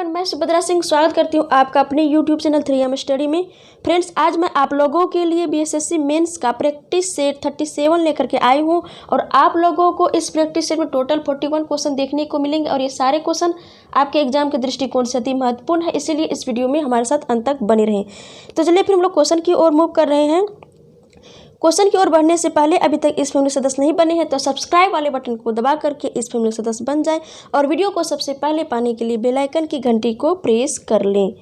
Everyone, मैं सुभद्रा सिंह स्वागत करती हूँ आपका अपने यूट्यूब चैनल 3M स्टडी में। फ्रेंड्स, आज मैं आप लोगों के लिए बीएसएससी मेंस का प्रैक्टिस सेट 37 लेकर के आई हूँ और आप लोगों को इस प्रैक्टिस सेट में टोटल 41 क्वेश्चन देखने को मिलेंगे और ये सारे क्वेश्चन आपके एग्जाम के दृष्टिकोण से अति महत्वपूर्ण है, इसीलिए इस वीडियो में हमारे साथ अंत तक बने रहें। तो चलिए फिर हम लोग क्वेश्चन की ओर मूव कर रहे हैं। क्वेश्चन की ओर बढ़ने से पहले अभी तक इस फैमिली सदस्य नहीं बने हैं तो सब्सक्राइब वाले बटन को दबा करके इस फैमिली सदस्य बन जाएं और वीडियो को सबसे पहले पाने के लिए बेल आइकन की घंटी को प्रेस कर लें।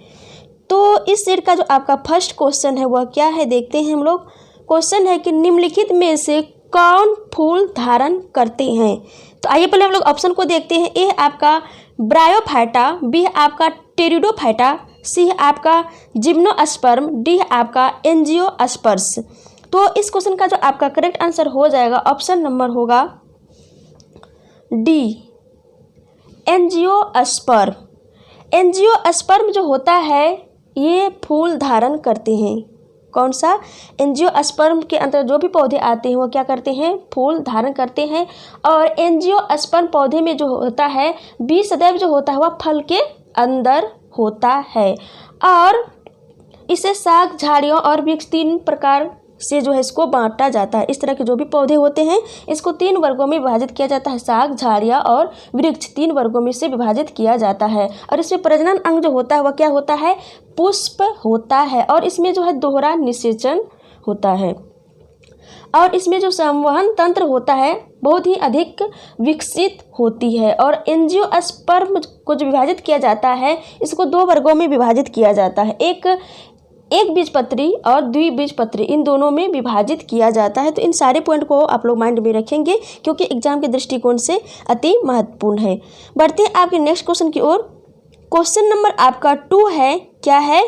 तो इस सेट का जो आपका फर्स्ट क्वेश्चन है वह क्या है, देखते हैं हम लोग। क्वेश्चन है कि निम्नलिखित में से कौन फूल धारण करते हैं। तो आइए पहले हम लोग ऑप्शन को देखते हैं। ए आपका ब्रायोफाइटा, बी आपका टेरिडोफाइटा, सी आपका जिम्नोस्पर्म, डी आपका एंजियोस्पर्स। तो इस क्वेश्चन का जो आपका करेक्ट आंसर हो जाएगा ऑप्शन नंबर होगा डी, एंजियोस्पर्म। एंजियोस्पर्म जो होता है ये फूल धारण करते हैं। कौन सा? एंजियोस्पर्म के अंदर जो भी पौधे आते हैं वो क्या करते हैं? फूल धारण करते हैं। और एंजियोस्पर्म पौधे में जो होता है बीज सदैव जो होता है वह फल के अंदर होता है। और इसे शाक, झाड़ियों और वृक्ष 3 प्रकार से जो है इसको बांटा जाता है। इस तरह के जो भी पौधे होते हैं इसको 3 वर्गों में विभाजित किया जाता है। शाक, झाड़ियाँ और वृक्ष 3 वर्गों में से विभाजित किया जाता है। और इसमें प्रजनन अंग जो होता है वह क्या होता है? पुष्प होता है। और इसमें जो है दोहरा निषेचन होता है। और इसमें जो संवहन तंत्र होता है बहुत ही अधिक विकसित होती है। और एंजियोस्पर्म को जो विभाजित किया जाता है इसको 2 वर्गों में विभाजित किया जाता है। एक बीजपत्री और द्विबीजपत्री, इन दोनों में विभाजित किया जाता है। तो इन सारे पॉइंट को आप लोग माइंड में रखेंगे क्योंकि एग्जाम के दृष्टिकोण से अति महत्वपूर्ण है। बढ़ते हैं आपके नेक्स्ट क्वेश्चन की ओर। क्वेश्चन नंबर आपका 2 है। क्या है?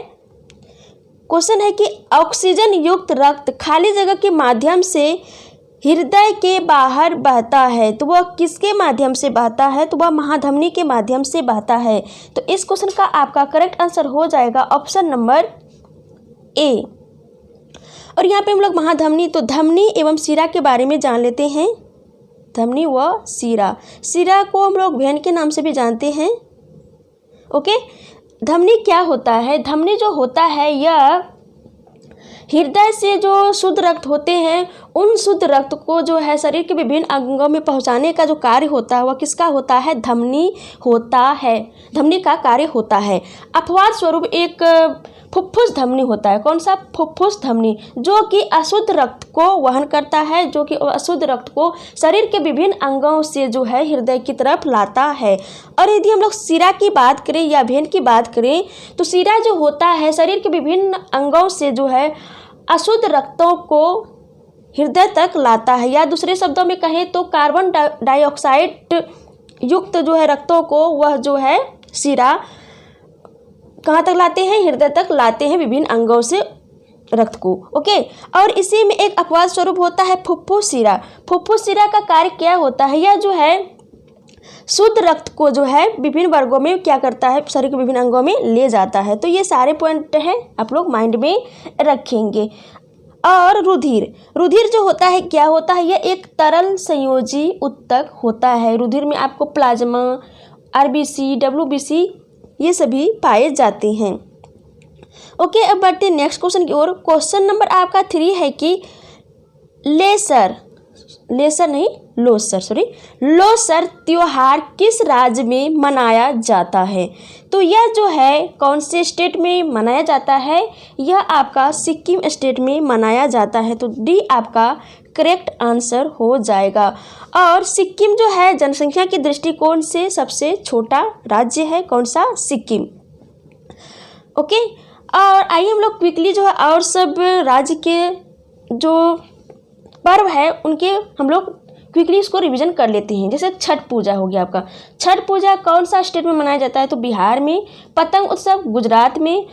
क्वेश्चन है कि ऑक्सीजन युक्त रक्त खाली जगह के माध्यम से हृदय के बाहर बहता है, तो वह किसके माध्यम से बहता है? तो वह महाधमनी के माध्यम से बहता है। तो इस क्वेश्चन का आपका करेक्ट आंसर हो जाएगा ऑप्शन नंबर ए। और यहाँ पे हम लोग महाधमनी, तो धमनी एवं शिरा के बारे में जान लेते हैं। धमनी व शिरा, शिरा को हम लोग वेन के नाम से भी जानते हैं। ओके, धमनी क्या होता है? धमनी जो होता है यह हृदय से जो शुद्ध रक्त होते हैं उन शुद्ध रक्त को जो है शरीर के विभिन्न अंगों में पहुंचाने का जो कार्य होता है वह किसका होता है? धमनी होता है। धमनी का कार्य होता है। अपवाद स्वरूप एक फुफ्फुस धमनी होता है। कौन सा? फुफ्फुस धमनी, जो कि अशुद्ध रक्त को वहन करता है, जो कि अशुद्ध रक्त को शरीर के विभिन्न अंगों से जो है हृदय की तरफ लाता है। और यदि हम लोग शिरा की बात करें या वेन की बात करें तो शिरा जो होता है शरीर के विभिन्न अंगों से जो है अशुद्ध रक्तों को हृदय तक लाता है। या दूसरे शब्दों में कहें तो कार्बन डाइऑक्साइड युक्त जो है रक्तों को वह जो है शिरा कहाँ तक लाते हैं? हृदय तक लाते हैं विभिन्न अंगों से रक्त को। ओके, और इसी में एक अपवाद स्वरूप होता है फुफ्फुस शिरा। फुफ्फुस शिरा का कार्य क्या होता है? यह जो है शुद्ध रक्त को जो है विभिन्न वर्गों में क्या करता है? शरीर के विभिन्न अंगों में ले जाता है। तो ये सारे पॉइंट हैं आप लोग माइंड में रखेंगे। और रुधिर, रुधिर जो होता है क्या होता है? यह एक तरल संयोजी उत्तक होता है। रुधिर में आपको प्लाज्मा, आरबीसी, डब्ल्यूबीसी ये सभी पाए जाते हैं। ओके, अब बढ़ते हैं नेक्स्ट क्वेश्चन की ओर। क्वेश्चन नंबर आपका 3 है कि लोसर त्योहार किस राज्य में मनाया जाता है? तो यह जो है कौन से स्टेट में मनाया जाता है? यह आपका सिक्किम स्टेट में मनाया जाता है। तो डी आपका करेक्ट आंसर हो जाएगा। और सिक्किम जो है जनसंख्या के दृष्टिकोण से सबसे छोटा राज्य है। कौन सा? सिक्किम। ओके, और आइए हम लोग क्विकली जो है और सब राज्य के जो पर्व है उनके हम लोग क्विकली इसको रिवीजन कर लेते हैं। जैसे छठ पूजा हो गया आपका। छठ पूजा कौन सा स्टेट में मनाया जाता है? तो बिहार में। पतंग उत्सव गुजरात में।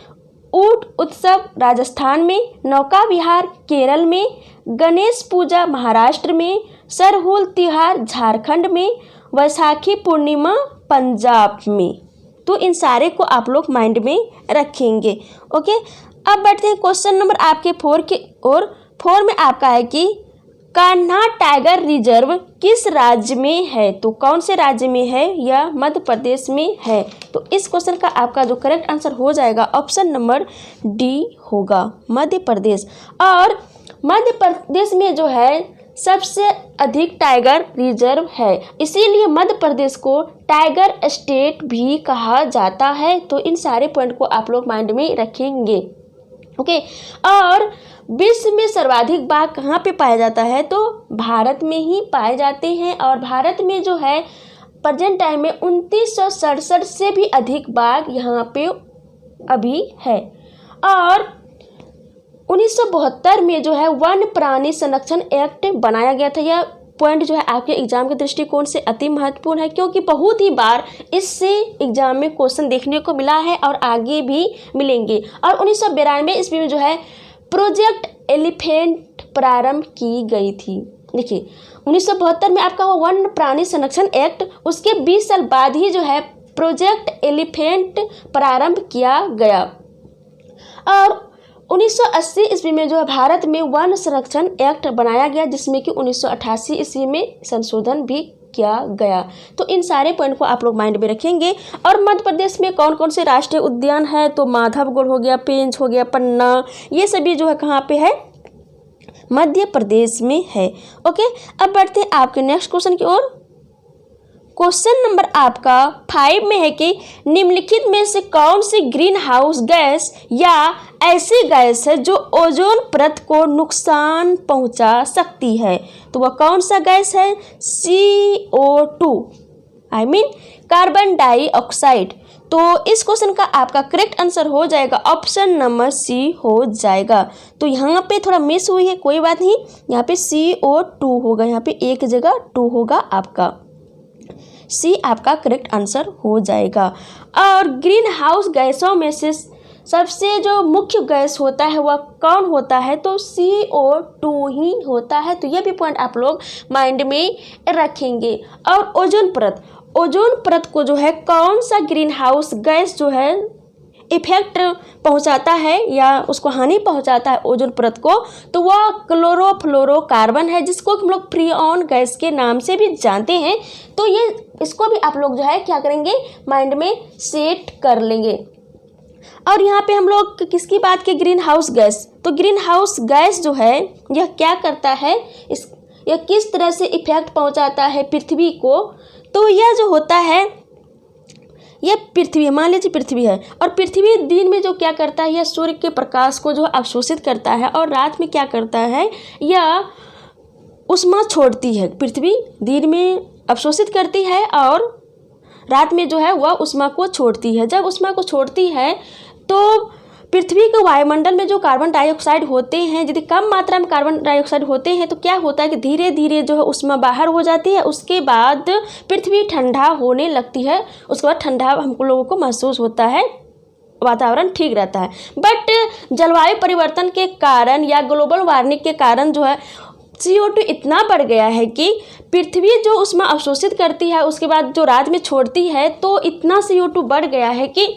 ऊंट उत्सव राजस्थान में। नौका विहार केरल में। गणेश पूजा महाराष्ट्र में। सरहुल त्योहार झारखंड में। वैशाखी पूर्णिमा पंजाब में। तो इन सारे को आप लोग माइंड में रखेंगे। ओके, अब बढ़ते हैं क्वेश्चन नंबर आपके 4 की ओर। 4 में आपका है कि कान्हा टाइगर रिजर्व किस राज्य में है? तो कौन से राज्य में है? यह मध्य प्रदेश में है। तो इस क्वेश्चन का आपका जो करेक्ट आंसर हो जाएगा ऑप्शन नंबर डी होगा, मध्य प्रदेश। और मध्य प्रदेश में जो है सबसे अधिक टाइगर रिजर्व है, इसीलिए मध्य प्रदेश को टाइगर स्टेट भी कहा जाता है। तो इन सारे पॉइंट को आप लोग माइंड में रखेंगे। ओके, और विश्व में सर्वाधिक बाघ कहाँ पे पाया जाता है? तो भारत में ही पाए जाते हैं। और भारत में जो है प्रेजेंट टाइम में 2967 से भी अधिक बाघ यहाँ पे अभी है। और 1972 में जो है वन्य प्राणी संरक्षण एक्ट बनाया गया था। यह पॉइंट जो है आपके एग्जाम के दृष्टिकोण से अति महत्वपूर्ण है, क्योंकि बहुत ही बार इससे एग्जाम में क्वेश्चन देखने को मिला है और आगे भी मिलेंगे। और 1992 ईस्वी में जो है प्रोजेक्ट एलिफेंट प्रारंभ की गई थी। देखिए 1972 में आपका वो वन्य प्राणी संरक्षण एक्ट, उसके 20 साल बाद ही जो है प्रोजेक्ट एलिफेंट प्रारंभ किया गया। और 1980 ईस्वी में जो है भारत में वन संरक्षण एक्ट बनाया गया, जिसमें कि 1988 ईस्वी में संशोधन भी किया गया। तो इन सारे पॉइंट को आप लोग माइंड में रखेंगे। और मध्य प्रदेश में कौन कौन से राष्ट्रीय उद्यान है? तो माधवगढ़ हो गया, पेंच हो गया, पन्ना, ये सभी जो है कहाँ पे है? मध्य प्रदेश में है। ओके, अब बढ़ते हैं आपके नेक्स्ट क्वेश्चन की ओर। क्वेश्चन नंबर आपका 5 में है कि निम्नलिखित में से कौन सी ग्रीन हाउस गैस या ऐसी गैस है जो ओजोन परत को नुकसान पहुंचा सकती है? तो वह कौन सा गैस है? CO2, I mean carbon dioxide. तो इस क्वेश्चन का आपका करेक्ट आंसर हो जाएगा ऑप्शन नंबर सी हो जाएगा। तो यहाँ पे थोड़ा मिस हुई है, कोई बात नहीं, यहाँ पे CO2 होगा, यहाँ पे एक जगह 2 होगा, आपका सी आपका करेक्ट आंसर हो जाएगा। और ग्रीन हाउस गैसों में से सबसे जो मुख्य गैस होता है वह कौन होता है? तो CO2 ही होता है। तो यह भी पॉइंट आप लोग माइंड में रखेंगे। और ओजोन परत, ओजोन परत को जो है कौन सा ग्रीन हाउस गैस जो है इफेक्ट पहुंचाता है या उसको हानि पहुंचाता है ओजोन परत को? तो वह क्लोरोफ्लोरोकार्बन है, जिसको हम लोग फ्रीऑन गैस के नाम से भी जानते हैं। तो ये इसको भी आप लोग जो है क्या करेंगे? माइंड में सेट कर लेंगे। और यहाँ पे हम लोग किसकी बात की? Green house gas. तो ग्रीन हाउस गैस जो है यह क्या करता है, यह किस तरह से इफेक्ट पहुंचाता है पृथ्वी को? तो यह जो होता है, यह पृथ्वी, मान लीजिए पृथ्वी है, और पृथ्वी दिन में जो क्या करता है, यह सूर्य के प्रकाश को जो अवशोषित करता है, और रात में क्या करता है, यह उष्मा छोड़ती है। पृथ्वी दिन में अवशोषित करती है और रात में जो है वह उष्मा को छोड़ती है। जब उष्मा को छोड़ती है तो पृथ्वी के वायुमंडल में जो कार्बन डाइऑक्साइड होते हैं, यदि कम मात्रा में कार्बन डाइऑक्साइड होते हैं तो क्या होता है कि धीरे धीरे जो है उष्मा बाहर हो जाती है। उसके बाद पृथ्वी ठंडा होने लगती है, उसके बाद ठंडा हम लोगों को महसूस होता है, वातावरण ठीक रहता है। बट जलवायु परिवर्तन के कारण या ग्लोबल वार्मिंग के कारण जो है CO2 इतना बढ़ गया है कि पृथ्वी जो उष्मा अवशोषित करती है उसके बाद जो रात में छोड़ती है, तो इतना CO2 बढ़ गया है कि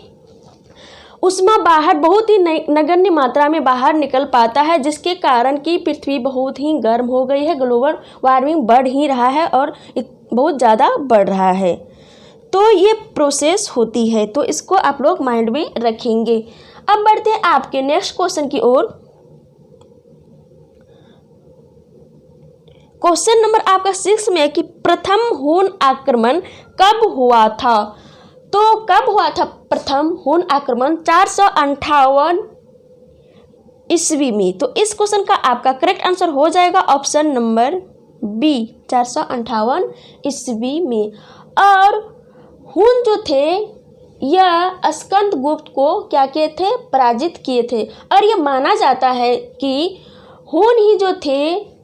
उष्मा बाहर बहुत ही नगण्य मात्रा में बाहर निकल पाता है, जिसके कारण कि पृथ्वी बहुत ही गर्म हो गई है। ग्लोबल वार्मिंग बढ़ ही रहा है और बहुत ज़्यादा बढ़ रहा है। तो ये प्रोसेस होती है, तो इसको आप लोग माइंड में रखेंगे। अब बढ़ते हैं आपके नेक्स्ट क्वेश्चन की ओर। क्वेश्चन नंबर आपका 6 में है कि प्रथम हून आक्रमण कब हुआ था? तो कब हुआ था प्रथम हून आक्रमण? 458 ईस्वी में। तो इस क्वेश्चन का आपका करेक्ट आंसर हो जाएगा ऑप्शन नंबर बी, 458 ईस्वी में। और हून जो थे यह स्कंदगुप्त को क्या किए थे? पराजित किए थे। और यह माना जाता है कि हून ही जो थे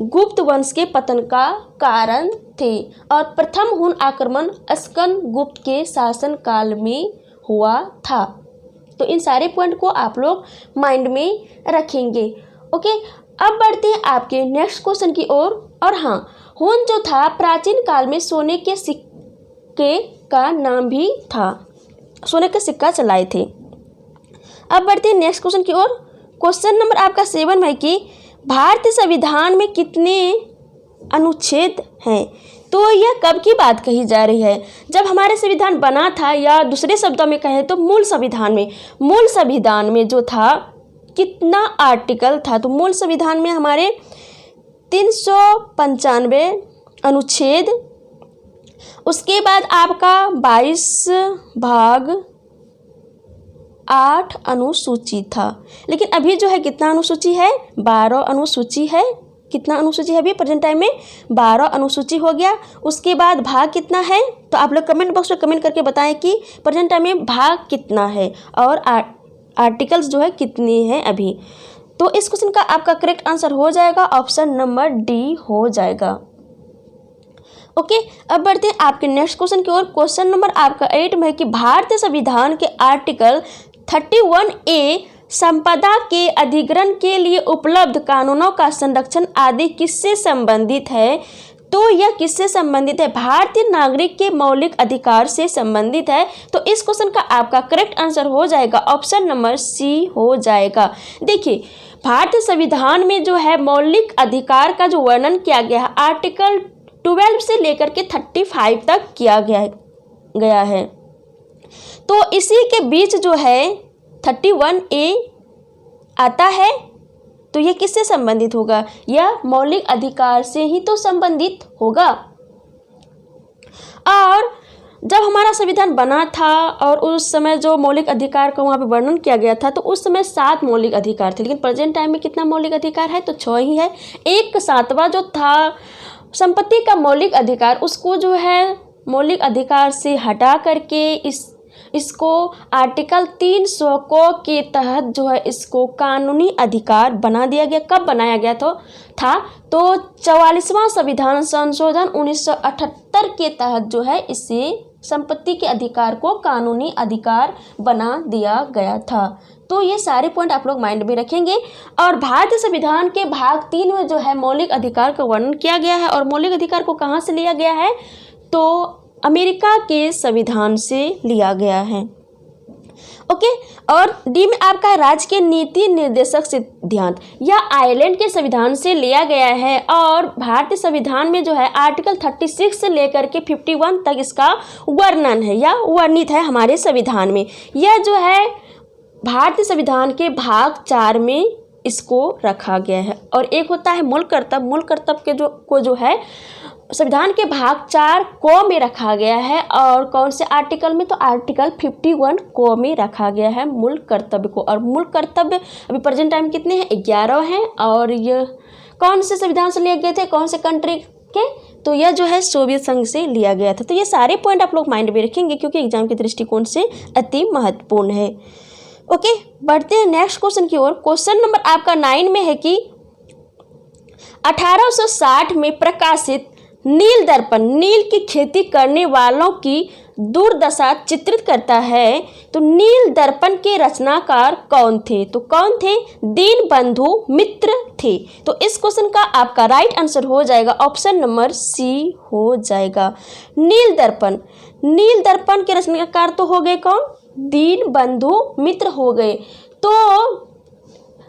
गुप्त वंश के पतन का कारण थे। और प्रथम हून आक्रमण स्कंदगुप्त के शासन काल में हुआ था। तो इन सारे पॉइंट को आप लोग माइंड में रखेंगे। ओके, अब बढ़ते हैं आपके नेक्स्ट क्वेश्चन की ओर। और हाँ, हून जो था प्राचीन काल में सोने के सिक्के का नाम भी था, सोने का सिक्का चलाए थे। अब बढ़ते हैं नेक्स्ट क्वेश्चन की ओर। क्वेश्चन नंबर आपका 7 है कि भारतीय संविधान में कितने अनुच्छेद हैं? तो यह कब की बात कही जा रही है? जब हमारे संविधान बना था, या दूसरे शब्दों में कहें तो मूल संविधान में जो था कितना आर्टिकल था? तो मूल संविधान में हमारे 395 अनुच्छेद, उसके बाद आपका 22 भाग 8 अनुसूची था। लेकिन अभी जो है कितना अनुसूची है? 12 अनुसूची है। कितना अनुसूची है अभी प्रेजेंट टाइम में? 12 अनुसूची हो गया। उसके बाद भाग कितना है? तो आप लोग कमेंट बॉक्स में कमेंट करके बताएं कि प्रेजेंट टाइम में भाग कितना है और आर्टिकल्स जो है कितने हैं अभी। तो इस क्वेश्चन का आपका करेक्ट आंसर हो जाएगा ऑप्शन नंबर डी हो जाएगा। ओके, अब बढ़ते हैं आपके नेक्स्ट क्वेश्चन की ओर। क्वेश्चन नंबर आपका 8 में है कि भारतीय संविधान के आर्टिकल 31A संपदा के अधिग्रहण के लिए उपलब्ध कानूनों का संरक्षण आदि किससे संबंधित है? तो यह किससे संबंधित है? भारतीय नागरिक के मौलिक अधिकार से संबंधित है। तो इस क्वेश्चन का आपका करेक्ट आंसर हो जाएगा ऑप्शन नंबर सी हो जाएगा। देखिए, भारतीय संविधान में जो है मौलिक अधिकार का जो वर्णन किया गया है आर्टिकल 12 से लेकर के 35 तक किया गया है। तो इसी के बीच जो है 31A आता है। तो ये किससे संबंधित होगा? यह मौलिक अधिकार से ही तो संबंधित होगा। और जब हमारा संविधान बना था और उस समय जो मौलिक अधिकार का वहाँ पे वर्णन किया गया था, तो उस समय 7 मौलिक अधिकार थे। लेकिन प्रेजेंट टाइम में कितना मौलिक अधिकार है? तो 6 ही है। एक 7वां जो था संपत्ति का मौलिक अधिकार, उसको जो है मौलिक अधिकार से हटा करके इसको आर्टिकल 300 के तहत जो है इसको कानूनी अधिकार बना दिया गया। कब बनाया गया था? तो 44वां संविधान संशोधन 1978 के तहत जो है इसे संपत्ति के अधिकार को कानूनी अधिकार बना दिया गया था। तो ये सारे पॉइंट आप लोग माइंड में रखेंगे। और भारतीय संविधान के भाग 3 में जो है मौलिक अधिकार का वर्णन किया गया है। और मौलिक अधिकार को कहाँ से लिया गया है? तो अमेरिका के संविधान से लिया गया है। ओके, और डी में आपका राज्य के नीति निर्देशक सिद्धांत या आयरलैंड के संविधान से लिया गया है। और भारतीय संविधान में जो है आर्टिकल 36 से लेकर के 51 तक इसका वर्णन है या वर्णित है हमारे संविधान में। यह जो है भारतीय संविधान के भाग 4 में इसको रखा गया है। और एक होता है मूल कर्तव्य के जो है संविधान के भाग 4 को में रखा गया है। और कौन से आर्टिकल में? तो आर्टिकल 51 को में रखा गया है मूल कर्तव्य को। और मूल कर्तव्य अभी प्रेजेंट टाइम कितने हैं? 11 हैं। और ये कौन से संविधान से लिए गए थे? कौन से कंट्री के? तो यह जो है सोवियत संघ से लिया गया था। तो ये सारे पॉइंट आप लोग माइंड में रखेंगे क्योंकि एग्जाम के दृष्टिकोण से अति महत्वपूर्ण है। ओके, बढ़ते हैं नेक्स्ट क्वेश्चन की ओर। क्वेश्चन नंबर आपका 9 में है कि 1860 में प्रकाशित नील दर्पण नील की खेती करने वालों की दुर्दशा चित्रित करता है। तो नील दर्पण के रचनाकार कौन थे? तो कौन थे? दीनबंधु मित्र थे। तो इस क्वेश्चन का आपका राइट आंसर हो जाएगा ऑप्शन नंबर सी हो जाएगा। नील दर्पण के रचनाकार तो हो गए कौन? दीनबंधु मित्र हो गए। तो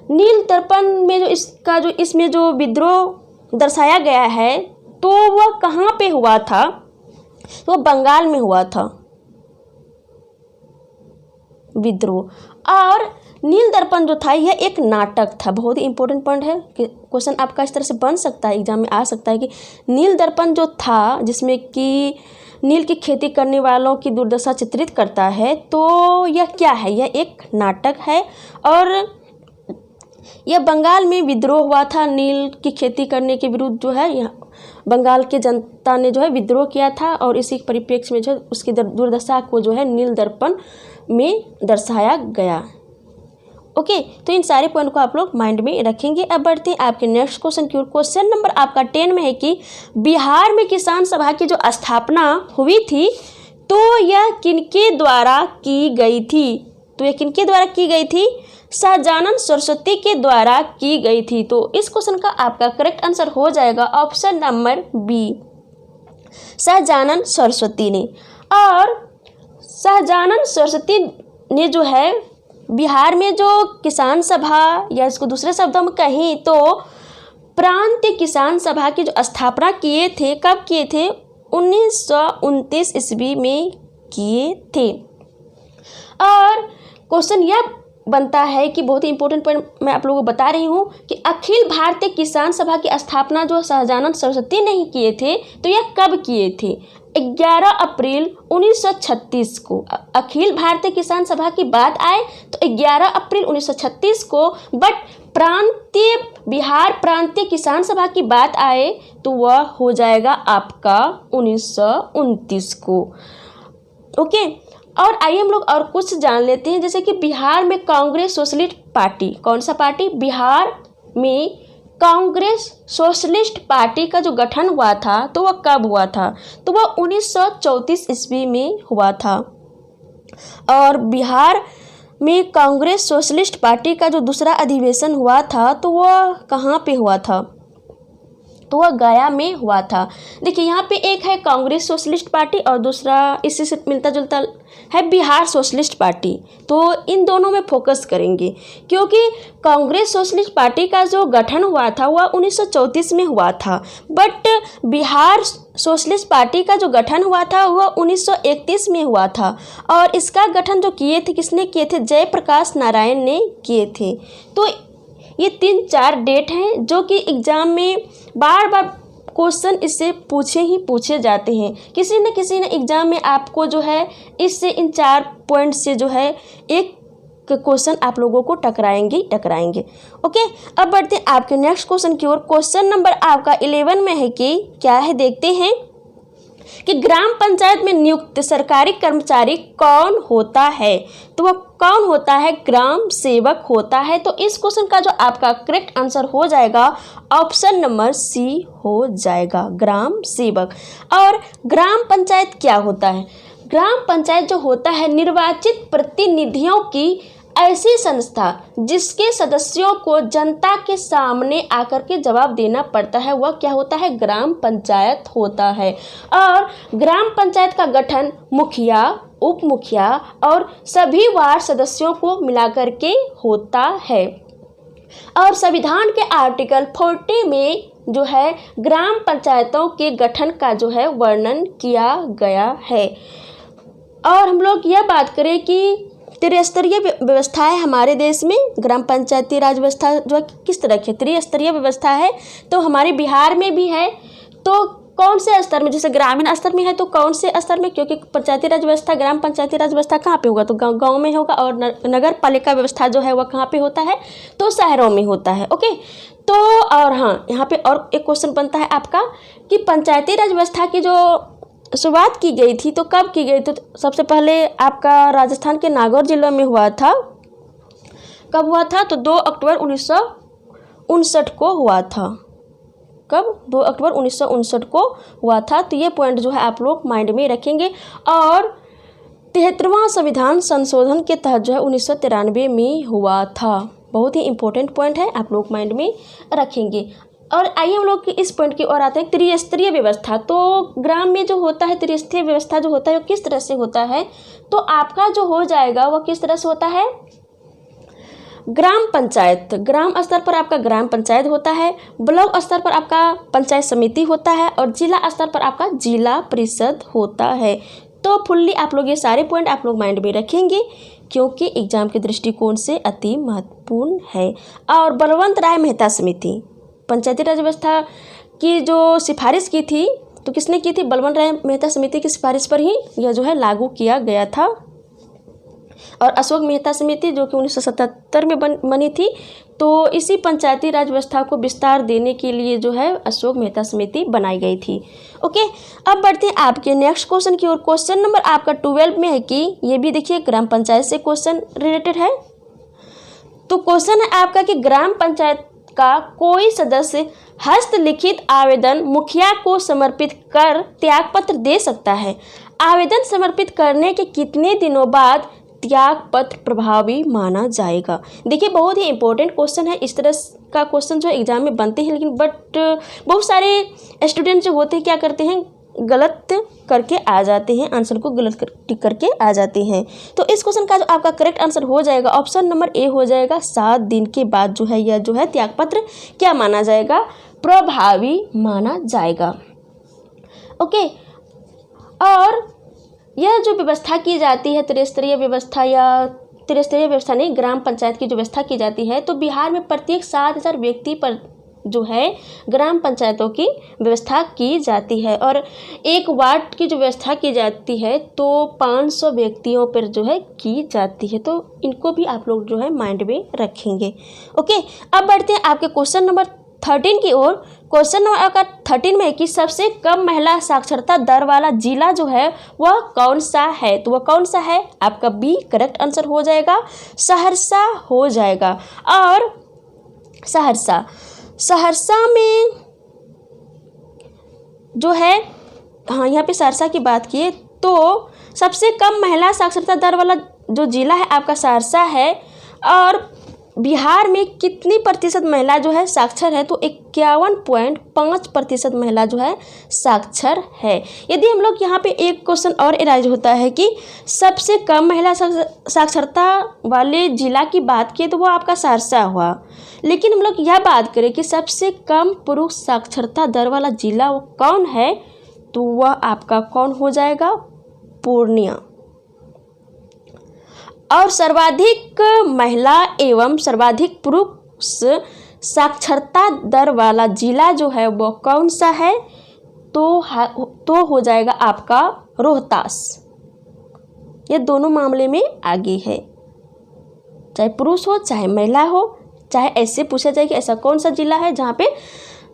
नील दर्पण में इसमें जो विद्रोह दर्शाया गया है तो वह कहाँ पे हुआ था? तो वह बंगाल में हुआ था विद्रोह। और नील दर्पण जो था यह एक नाटक था। बहुत ही इंपॉर्टेंट पॉइंट है कि क्वेश्चन आपका इस तरह से बन सकता है, एग्जाम में आ सकता है कि नील दर्पण जो था जिसमें कि नील की खेती करने वालों की दुर्दशा चित्रित करता है, तो यह क्या है? यह एक नाटक है। और यह बंगाल में विद्रोह हुआ था नील की खेती करने के विरुद्ध। जो है यह बंगाल के जनता ने जो है विद्रोह किया था और इसी परिप्रेक्ष्य में जो है उसकी दुर्दशा को जो है नील दर्पण में दर्शाया गया। ओके, तो इन सारे पॉइंट को आप लोग माइंड में रखेंगे। अब बढ़ते हैं आपके नेक्स्ट क्वेश्चन की ओर। क्वेश्चन नंबर आपका 10 में है कि बिहार में किसान सभा की जो स्थापना हुई थी तो यह किनके द्वारा की गई थी? तो यह किनके द्वारा की गई थी? सहजानंद सरस्वती के द्वारा की गई थी। तो इस क्वेश्चन का आपका करेक्ट आंसर हो जाएगा option number B, Sahajanand Saraswati ने। और सहजानंद सरस्वती ने जो है बिहार में जो किसान सभा या इसको दूसरे शब्दों में कहें तो प्रांतीय किसान सभा की जो स्थापना किए थे, कब किए थे? 1929 ईस्वी में किए थे। और क्वेश्चन यह बनता है कि बहुत ही इंपॉर्टेंट पॉइंट मैं आप लोगों को बता रही हूँ कि अखिल भारतीय किसान सभा की स्थापना जो सहजानंद सरस्वती ने ही किए थे, तो यह कब किए थे? 11 अप्रैल 1936 को। अखिल भारतीय किसान सभा की बात आए तो 11 अप्रैल 1936 को, बट बिहार प्रांतीय किसान सभा की बात आए तो वह हो जाएगा आपका 1929 को। ओके, और आइए हम लोग और कुछ जान लेते हैं, जैसे कि बिहार में कांग्रेस सोशलिस्ट पार्टी, कौन सा पार्टी? बिहार में कांग्रेस सोशलिस्ट पार्टी का जो गठन हुआ था तो वह कब हुआ था? तो वह 1934 ईस्वी में हुआ था। और बिहार में कांग्रेस सोशलिस्ट पार्टी का जो दूसरा अधिवेशन हुआ था तो वह कहाँ पे हुआ था? तो वह गया में हुआ था। देखिए यहाँ पे एक है कांग्रेस सोशलिस्ट पार्टी और दूसरा इसी से मिलता जुलता है बिहार सोशलिस्ट पार्टी। तो इन दोनों में फोकस करेंगे, क्योंकि कांग्रेस सोशलिस्ट पार्टी का जो गठन हुआ था वह 1934 में हुआ था, बट बिहार सोशलिस्ट पार्टी का जो गठन हुआ था वह 1931 में हुआ था। और इसका गठन जो किए थे, किसने किए थे? जयप्रकाश नारायण ने किए थे। तो ये 3-4 डेट हैं जो कि एग्ज़ाम में बार बार क्वेश्चन इससे पूछे जाते हैं। किसी न एग्ज़ाम में आपको जो है इससे इन 4 पॉइंट से जो है एक क्वेश्चन आप लोगों को टकराएंगे। ओके, अब बढ़ते हैं आपके नेक्स्ट क्वेश्चन की ओर। क्वेश्चन नंबर आपका 11 में है कि क्या है, देखते हैं कि ग्राम पंचायत में नियुक्त सरकारी कर्मचारी कौन होता है? तो वह कौन होता है? ग्राम सेवक होता है। तो इस क्वेश्चन का जो आपका करेक्ट आंसर हो जाएगा ऑप्शन नंबर सी हो जाएगा, ग्राम सेवक। और ग्राम पंचायत क्या होता है? ग्राम पंचायत जो होता है निर्वाचित प्रतिनिधियों की ऐसी संस्था जिसके सदस्यों को जनता के सामने आकर के जवाब देना पड़ता है, वह क्या होता है? ग्राम पंचायत होता है। और ग्राम पंचायत का गठन मुखिया, उप मुखिया और सभी वार्ड सदस्यों को मिलाकर के होता है। और संविधान के आर्टिकल 40 में जो है ग्राम पंचायतों के गठन का जो है वर्णन किया गया है। और हम लोग यह बात करें कि त्रिस्तरीय व्यवस्था है हमारे देश में, ग्राम पंचायती राज व्यवस्था जो है किस तरह की त्रिस्तरीय व्यवस्था है, तो हमारे बिहार में भी है। तो कौन से स्तर में? जैसे ग्रामीण स्तर में है तो कौन से स्तर में? क्योंकि पंचायती राज व्यवस्था, ग्राम पंचायती राज व्यवस्था कहाँ पे होगा? तो गांव में होगा। और नगर पालिका व्यवस्था जो है वह कहाँ पे होता है? तो शहरों में होता है। ओके, तो और हाँ, यहाँ पे और एक क्वेश्चन बनता है आपका कि पंचायती राज व्यवस्था की जो शुरुआत की गई थी तो कब की गई? तो सबसे पहले आपका राजस्थान के नागौर जिले में हुआ था। कब हुआ था? तो 2 अक्टूबर 1959 को हुआ था। कब? 2 अक्टूबर 1959 को हुआ था। तो ये पॉइंट जो है आप लोग माइंड में रखेंगे। और 73वां संविधान संशोधन के तहत जो है 1993 में हुआ था। बहुत ही इंपॉर्टेंट पॉइंट है, आप लोग माइंड में रखेंगे। और आइए हम लोग इस पॉइंट की ओर आते हैं, त्रिस्तरीय व्यवस्था। तो ग्राम में जो होता है त्रिस्तरीय व्यवस्था जो होता है वो किस तरह से होता है? तो आपका जो हो जाएगा वह किस तरह से होता है? ग्राम पंचायत, ग्राम स्तर पर आपका ग्राम पंचायत होता है, ब्लॉक स्तर पर आपका पंचायत समिति होता है और जिला स्तर पर आपका जिला परिषद होता है। तो फुल्ली आप लोग ये सारे पॉइंट आप लोग माइंड में रखेंगे, क्योंकि एग्जाम के दृष्टिकोण से अति महत्वपूर्ण है। और बलवंत राय मेहता समिति पंचायती राज व्यवस्था की जो सिफारिश की थी, तो किसने की थी? बलवंत राय मेहता समिति की सिफारिश पर ही यह जो है लागू किया गया था। और अशोक मेहता समिति जो कि 1977 में बनी थी, तो इसी पंचायती राज व्यवस्था को विस्तार देने के लिए जो है अशोक मेहता समिति बनाई गई थी। ओके, अब बढ़ते हैं आपके नेक्स्ट क्वेश्चन की ओर। क्वेश्चन नंबर आपका 12 में है कि ये भी देखिए ग्राम पंचायत से क्वेश्चन रिलेटेड है। तो क्वेश्चन है आपका कि ग्राम पंचायत का कोई सदस्य हस्तलिखित आवेदन मुखिया को समर्पित कर त्यागपत्र दे सकता है। आवेदन समर्पित करने के कितने दिनों बाद त्यागपत्र प्रभावी माना जाएगा? देखिए बहुत ही इंपॉर्टेंट क्वेश्चन है। इस तरह का क्वेश्चन जो एग्जाम में बनते हैं, लेकिन बहुत सारे स्टूडेंट जो होते हैं क्या करते हैं, गलत करके आ जाते हैं, आंसर को गलत टिक करके आ जाते हैं। तो इस क्वेश्चन का जो आपका करेक्ट आंसर हो जाएगा ऑप्शन नंबर ए हो जाएगा। 7 दिन के बाद जो है यह जो है त्यागपत्र क्या माना जाएगा? प्रभावी माना जाएगा। ओके, और यह जो व्यवस्था की जाती है त्रिस्तरीय व्यवस्था, या त्रिस्तरीय व्यवस्था नहीं, ग्राम पंचायत की जो व्यवस्था की जाती है, तो बिहार में प्रत्येक 7,000 व्यक्ति पर जो है ग्राम पंचायतों की व्यवस्था की जाती है, और एक वार्ड की जो व्यवस्था की जाती है तो 500 व्यक्तियों पर जो है की जाती है। तो इनको भी आप लोग जो है माइंड में रखेंगे। ओके, अब बढ़ते हैं आपके क्वेश्चन नंबर 13 की ओर। क्वेश्चन नंबर आपका 13 में है कि सबसे कम महिला साक्षरता दर वाला जिला जो है वह कौन सा है। तो वह कौन सा है, आपका बी करेक्ट आंसर हो जाएगा, सहरसा हो जाएगा। और सहरसा में जो है, हाँ यहाँ पे सहरसा की बात किए तो सबसे कम महिला साक्षरता दर वाला जो जिला है आपका सहरसा है। और बिहार में कितनी प्रतिशत महिला जो है साक्षर है, तो 51.5% महिला जो है साक्षर है। यदि हम लोग यहाँ पे एक क्वेश्चन और एराइज होता है कि सबसे कम महिला साक्षरता वाले जिला की बात की तो वो आपका सहरसा हुआ, लेकिन हम लोग यह बात करें कि सबसे कम पुरुष साक्षरता दर वाला जिला वो कौन है, तो वह आपका कौन हो जाएगा, पूर्णिया। और सर्वाधिक महिला एवं सर्वाधिक पुरुष साक्षरता दर वाला जिला जो है वो कौन सा है, तो हो जाएगा आपका रोहतास। ये दोनों मामले में आगे है, चाहे पुरुष हो चाहे महिला हो, चाहे ऐसे पूछा जाए कि ऐसा कौन सा जिला है जहाँ पे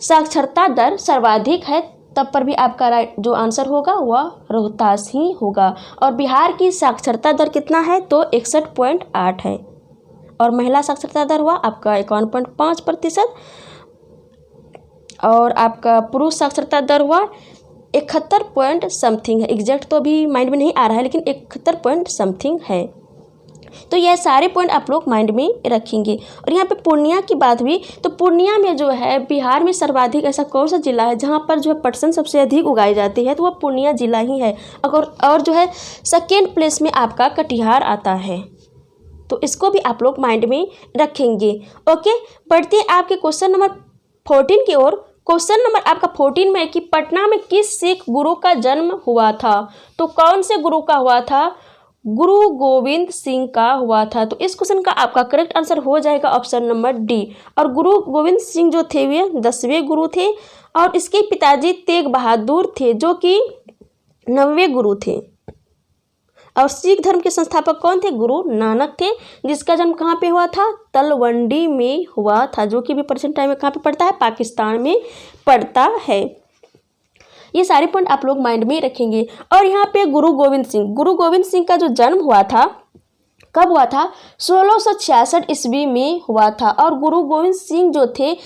साक्षरता दर सर्वाधिक है, तब पर भी आपका राइट जो आंसर होगा वह रोहतास ही होगा। और बिहार की साक्षरता दर कितना है, तो 61.8 है, और महिला साक्षरता दर हुआ आपका 51.5%, और आपका पुरुष साक्षरता दर हुआ 71 पॉइंट समथिंग है। एग्जैक्ट तो अभी माइंड में नहीं आ रहा है, लेकिन 71 पॉइंट समथिंग है। तो यह सारे पॉइंट आप लोग माइंड में रखेंगे। और यहाँ पे पूर्णिया की बात हुई, तो पूर्णिया में जो है बिहार में सर्वाधिक ऐसा कौन सा जिला है जहाँ पर जो है पटसन सबसे अधिक उगाई जाती है, तो वह पूर्णिया जिला ही है। और जो है सेकेंड प्लेस में आपका कटिहार आता है, तो इसको भी आप लोग माइंड में रखेंगे। ओके, बढ़ते हैं आपके क्वेश्चन नंबर 14 की ओर। क्वेश्चन नंबर आपका 14 में है कि पटना में किस सिख गुरु का जन्म हुआ था। तो कौन से गुरु का हुआ था, गुरु गोविंद सिंह का हुआ था। तो इस क्वेश्चन का आपका करेक्ट आंसर हो जाएगा ऑप्शन नंबर डी। और गुरु गोविंद सिंह जो थे वे 10वें गुरु थे, और इसके पिताजी तेग बहादुर थे जो कि 9वें गुरु थे। और सिख धर्म के संस्थापक कौन थे, गुरु नानक थे, जिसका जन्म कहाँ पे हुआ था, तलवंडी में हुआ था, जो कि भी प्रेजेंट टाइम में कहाँ पे पड़ता है, पाकिस्तान में पड़ता है। ये सारे पॉइंट आप लोग माइंड में रखेंगे। और यहाँ पे गुरु गोविंद सिंह का जो जन्म हुआ था, कब हुआ था, 1666 ईस्वी में हुआ था। और गुरु गोविंद सिंह जो थे,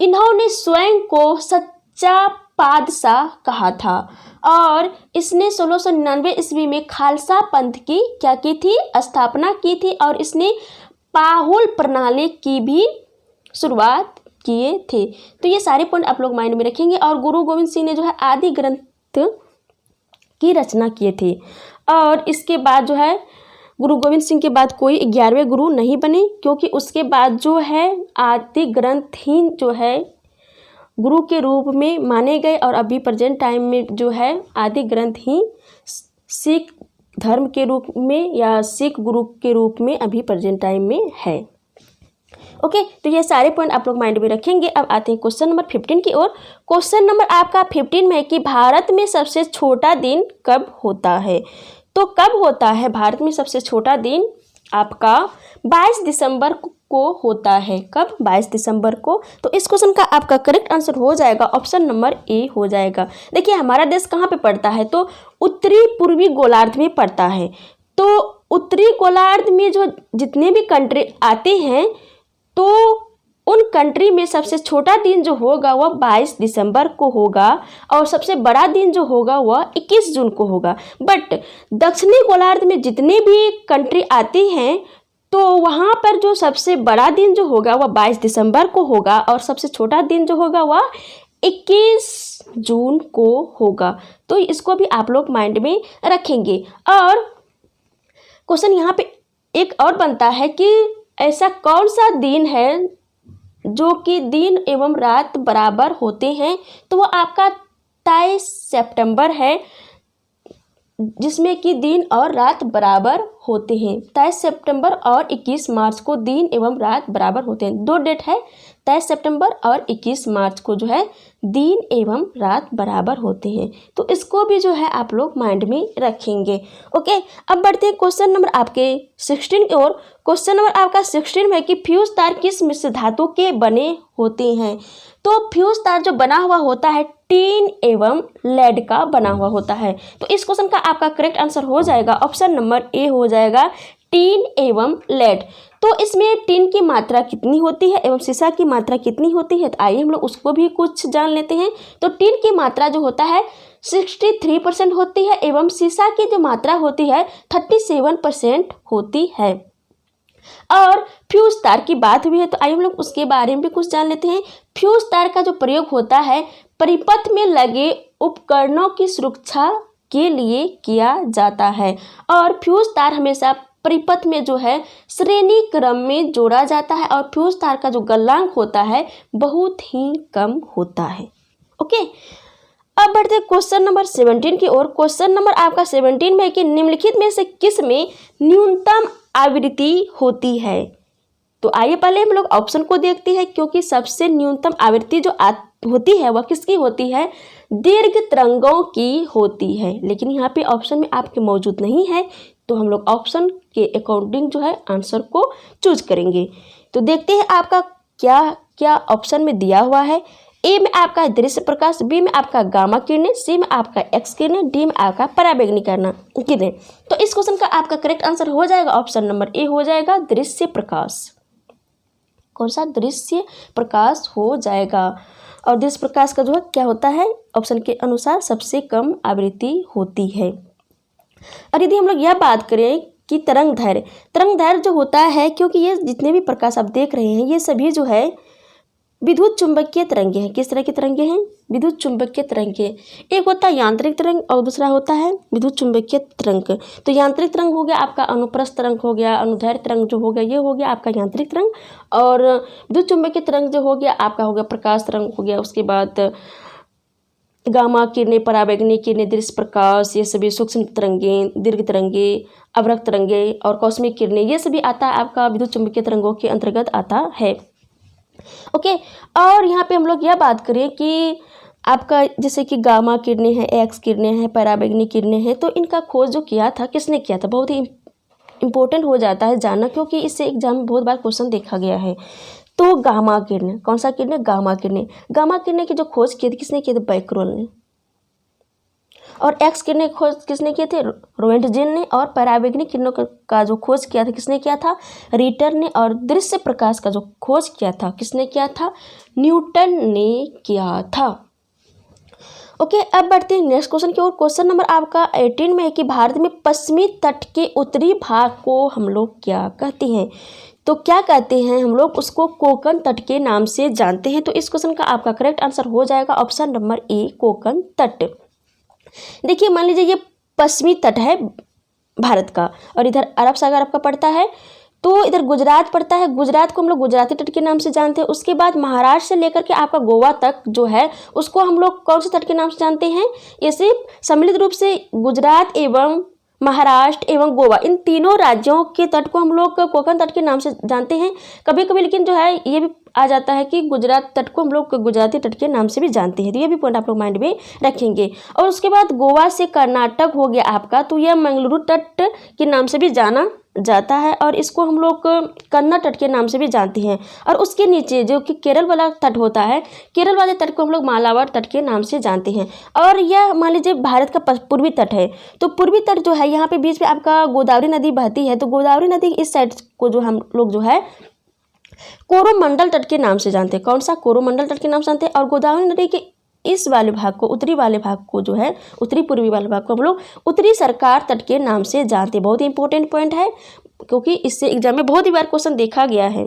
इन्होंने स्वयं को सच्चा पातशाह कहा था, और इसने 1699 ईस्वी में खालसा पंथ की क्या की थी, स्थापना की थी, और इसने पाहुल प्रणाली की भी शुरुआत किए थे। तो ये सारे पॉइंट आप लोग माइंड में रखेंगे। और गुरु गोविंद सिंह ने जो है आदि ग्रंथ की रचना किए थे। और इसके बाद जो है गुरु गोविंद सिंह के बाद कोई 11वें गुरु नहीं बने, क्योंकि उसके बाद जो है आदि ग्रंथ ही जो है गुरु के रूप में माने गए। और अभी प्रेजेंट टाइम में जो है आदि ग्रंथ ही सिख धर्म के रूप में या सिख गुरु के रूप में अभी प्रेजेंट टाइम में है। ओके, तो ये सारे पॉइंट आप लोग माइंड में रखेंगे। अब आते हैं क्वेश्चन नंबर 15 की ओर। क्वेश्चन नंबर आपका 15 में है कि भारत में सबसे छोटा दिन कब होता है। तो कब होता है भारत में सबसे छोटा दिन, आपका 22 दिसंबर को होता है। कब, 22 दिसंबर को। तो इस क्वेश्चन का आपका करेक्ट आंसर हो जाएगा ऑप्शन नंबर ए हो जाएगा। देखिए हमारा देश कहाँ पे पड़ता है, तो उत्तरी पूर्वी गोलार्ध में पड़ता है। तो उत्तरी गोलार्ध में जो जितने भी कंट्री आते हैं, तो उन कंट्री में सबसे छोटा दिन जो होगा वह 22 दिसंबर को होगा, और सबसे बड़ा दिन जो होगा वह 21 जून को होगा। बट दक्षिणी गोलार्ध में जितने भी कंट्री आती हैं, तो वहाँ पर जो सबसे बड़ा दिन जो होगा वह 22 दिसंबर को होगा, और सबसे छोटा दिन जो होगा वह 21 जून को होगा। तो इसको भी आप लोग माइंड में रखेंगे। और क्वेश्चन यहाँ पे एक और बनता है कि ऐसा कौन सा दिन है जो कि दिन एवं रात बराबर होते हैं, तो वो आपका 23 सितंबर है, जिसमें कि दिन और रात बराबर होते हैं। 23 सितंबर और 21 मार्च को दिन एवं रात बराबर होते हैं। दो डेट है, 23 सितंबर और 21 मार्च को जो है दिन एवं रात बराबर होते हैं। तो इसको भी जो है आप लोग माइंड में रखेंगे। ओके, अब बढ़ते हैं क्वेश्चन नंबर आपके 16 की ओर। क्वेश्चन नंबर आपका 16 में कि फ्यूज तार किस मिश्र धातु के बने होते हैं। तो फ्यूज तार जो बना हुआ होता है टीन एवं लेड का बना हुआ होता है। तो इस क्वेश्चन का आपका करेक्ट आंसर हो जाएगा ऑप्शन नंबर ए हो जाएगा, टीन एवं लेड। तो इसमें टीन की मात्रा कितनी होती है एवं सीसा की मात्रा कितनी होती है, तो आइए हम लोग उसको भी कुछ जान लेते हैं। तो टीन की मात्रा जो होता है 63% होती है एवं सीसा की जो मात्रा होती है 37% होती है। और फ्यूज तार की बात हुई है, तो आइए हम लोग उसके बारे में भी कुछ जान लेते हैं। फ्यूज तार का जो प्रयोग होता है परिपथ में लगे उपकरणों की सुरक्षा के लिए किया जाता है। और फ्यूज तार हमेशा परिपथ में जो है श्रेणी क्रम में जोड़ा जाता है, और फ्यूज तार का जो गलनांक होता है बहुत ही कम होता है। ओके, अब बढ़ते क्वेश्चन नंबर 17 की ओर। क्वेश्चन नंबर आपका 17 में कि निम्नलिखित में से किस में न्यूनतम आवृत्ति होती है। तो आइए पहले हम लोग ऑप्शन को देखते हैं, क्योंकि सबसे न्यूनतम आवृत्ति जो होती है वह किसकी होती है, दीर्घ तरंगों की होती है। लेकिन यहाँ पे ऑप्शन में आपके मौजूद नहीं है, तो हम लोग ऑप्शन के अकॉर्डिंग जो है आंसर को चूज करेंगे। तो देखते हैं आपका क्या क्या ऑप्शन में दिया हुआ है। ए में आपका दृश्य प्रकाश, बी में आपका गामा किरणें, सी में आपका एक्स किरणें, डी में आपका पराबैंगनी किरणें। तो इस क्वेश्चन का आपका करेक्ट आंसर हो जाएगा ऑप्शन नंबर ए हो जाएगा, दृश्य प्रकाश। कौन सा, दृश्य प्रकाश हो जाएगा। और दृश्य प्रकाश का जो है क्या होता है, ऑप्शन के अनुसार सबसे कम आवृत्ति होती है। और यदि हम लोग यह बात करें कि तरंग दैर्घ्य जो होता है, क्योंकि ये जितने भी प्रकाश आप देख रहे हैं ये सभी जो है विद्युत चुंबकीय तरंगे हैं। किस तरह की तरंगे हैं, विद्युत चुंबकीय तरंगे। एक होता है यांत्रिक तरंग और दूसरा होता है विद्युत चुंबकीय तरंग। तो यांत्रिक तरंग हो गया आपका अनुप्रस्थ तरंग हो गया, अनुदैर्घ्य तरंग जो हो गया ये हो गया आपका यांत्रिक तरंग, और विद्युत चुंबकीय तरंग जो हो गया आपका हो गया प्रकाश तरंग हो गया। उसके बाद गामा किरणें, पराबैंगनी किरणें, दृश्य प्रकाश, ये सभी सूक्ष्म तरंगे, दीर्घ तरंगे, अवरक्त तरंगे और कॉस्मिक किरणें, ये सभी आता है आपका विद्युत चुंबकीय तरंगों के अंतर्गत आता है। ओके, और यहाँ पे हम लोग यह बात करें कि आपका जैसे कि गामा किरणें हैं, एक्स किरणें हैं, पराबैंगनी किरणें हैं, तो इनका खोज जो किया था किसने किया था, बहुत ही इम्पोर्टेंट हो जाता है जानना, क्योंकि इससे एग्जाम में बहुत बार क्वेश्चन देखा गया है। तो गामा किरणें, कौन सा किरणें, गामा किरणें की जो खोज की थी किसने की थी, बैक्रोल ने। और एक्स किरणें खोज किसने किए थे, रोएंटजेन ने। और पराबैंगनी किरणों का जो खोज किया था किसने किया था, रिटर ने। और दृश्य प्रकाश का जो खोज किया था किसने किया था, न्यूटन ने किया था। ओके, अब बढ़ते हैं नेक्स्ट क्वेश्चन की ओर। क्वेश्चन नंबर आपका 18 में है कि भारत में पश्चिमी तट के उत्तरी भाग को हम लोग क्या कहते हैं। तो क्या कहते हैं हम लोग उसको कोंकण तट के नाम से जानते हैं। तो इस क्वेश्चन का आपका करेक्ट आंसर हो जाएगा ऑप्शन नंबर ए, कोंकण तट। देखिए मान लीजिए ये पश्चिमी तट है भारत का, और इधर अरब सागर आपका पड़ता है, तो इधर गुजरात पड़ता है। गुजरात को हम लोग गुजराती तट के नाम से जानते हैं। उसके बाद महाराष्ट्र से लेकर के आपका गोवा तक जो है उसको हम लोग कौन से तट के नाम से जानते हैं, ये सिर्फ सम्मिलित रूप से गुजरात एवं महाराष्ट्र एवं गोवा, इन तीनों राज्यों के तट को हम लोग कोंकण तट के नाम से जानते हैं। कभी कभी लेकिन जो है ये भी आ जाता है कि गुजरात तट को हम लोग गुजराती तट के नाम से भी जानते हैं। तो ये भी पॉइंट आप लोग माइंड में रखेंगे। और उसके बाद गोवा से कर्नाटक हो गया आपका, तो यह मंगलुरु तट के नाम से भी जाना जाता है, और इसको हम लोग कन्नड़ तट के नाम से भी जानते हैं। और उसके नीचे जो कि केरल वाला तट होता है, केरल वाले तट को हम लोग मालाबार तट के नाम से जानते हैं। और यह मान लीजिए भारत का पूर्वी तट है, तो पूर्वी तट जो है यहाँ पे बीच में आपका गोदावरी नदी बहती है, तो गोदावरी नदी इस साइड को जो हम लोग जो है कोरोमंडल तट के नाम से जानते हैं। कौन सा, कोरोमंडल तट के नाम से जानते हैं। और गोदावरी नदी के इस वाले भाग को, उत्तरी वाले भाग को जो है, उत्तरी पूर्वी वाले भाग को हम लोग उत्तरी सरकार तट के नाम से जानते हैं। बहुत ही इंपॉर्टेंट पॉइंट है, क्योंकि इससे एग्जाम में बहुत ही बार क्वेश्चन देखा गया है।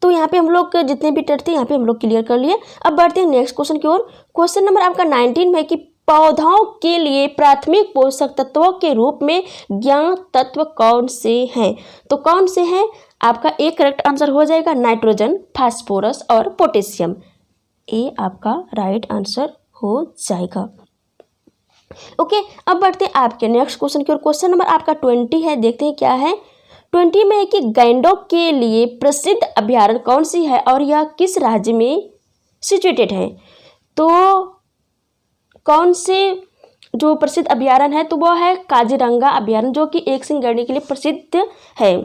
तो यहाँ पे हम लोग जितने भी तट थे यहाँ पे हम लोग क्लियर कर लिए। अब बढ़ते हैं नेक्स्ट क्वेश्चन की ओर। क्वेश्चन नंबर आपका 19 में कि पौधों के लिए प्राथमिक पोषक तत्वों के रूप में ज्ञात तत्व कौन से हैं? तो कौन से हैं? आपका ए करेक्ट आंसर हो जाएगा नाइट्रोजन, फास्फोरस और पोटेशियम। ए आपका राइट आंसर हो जाएगा। ओके, अब बढ़ते हैं आपके नेक्स्ट क्वेश्चन की ओर। क्वेश्चन नंबर आपका 20 है, देखते हैं क्या है। 20 में है कि गैंडों के लिए प्रसिद्ध अभयारण्य कौन सी है और यह किस राज्य में सिचुएटेड है? तो कौन से जो प्रसिद्ध अभयारण्य है, तो वो है काजीरंगा अभयारण्य, जो कि एक सिंह गैंडे के लिए प्रसिद्ध है।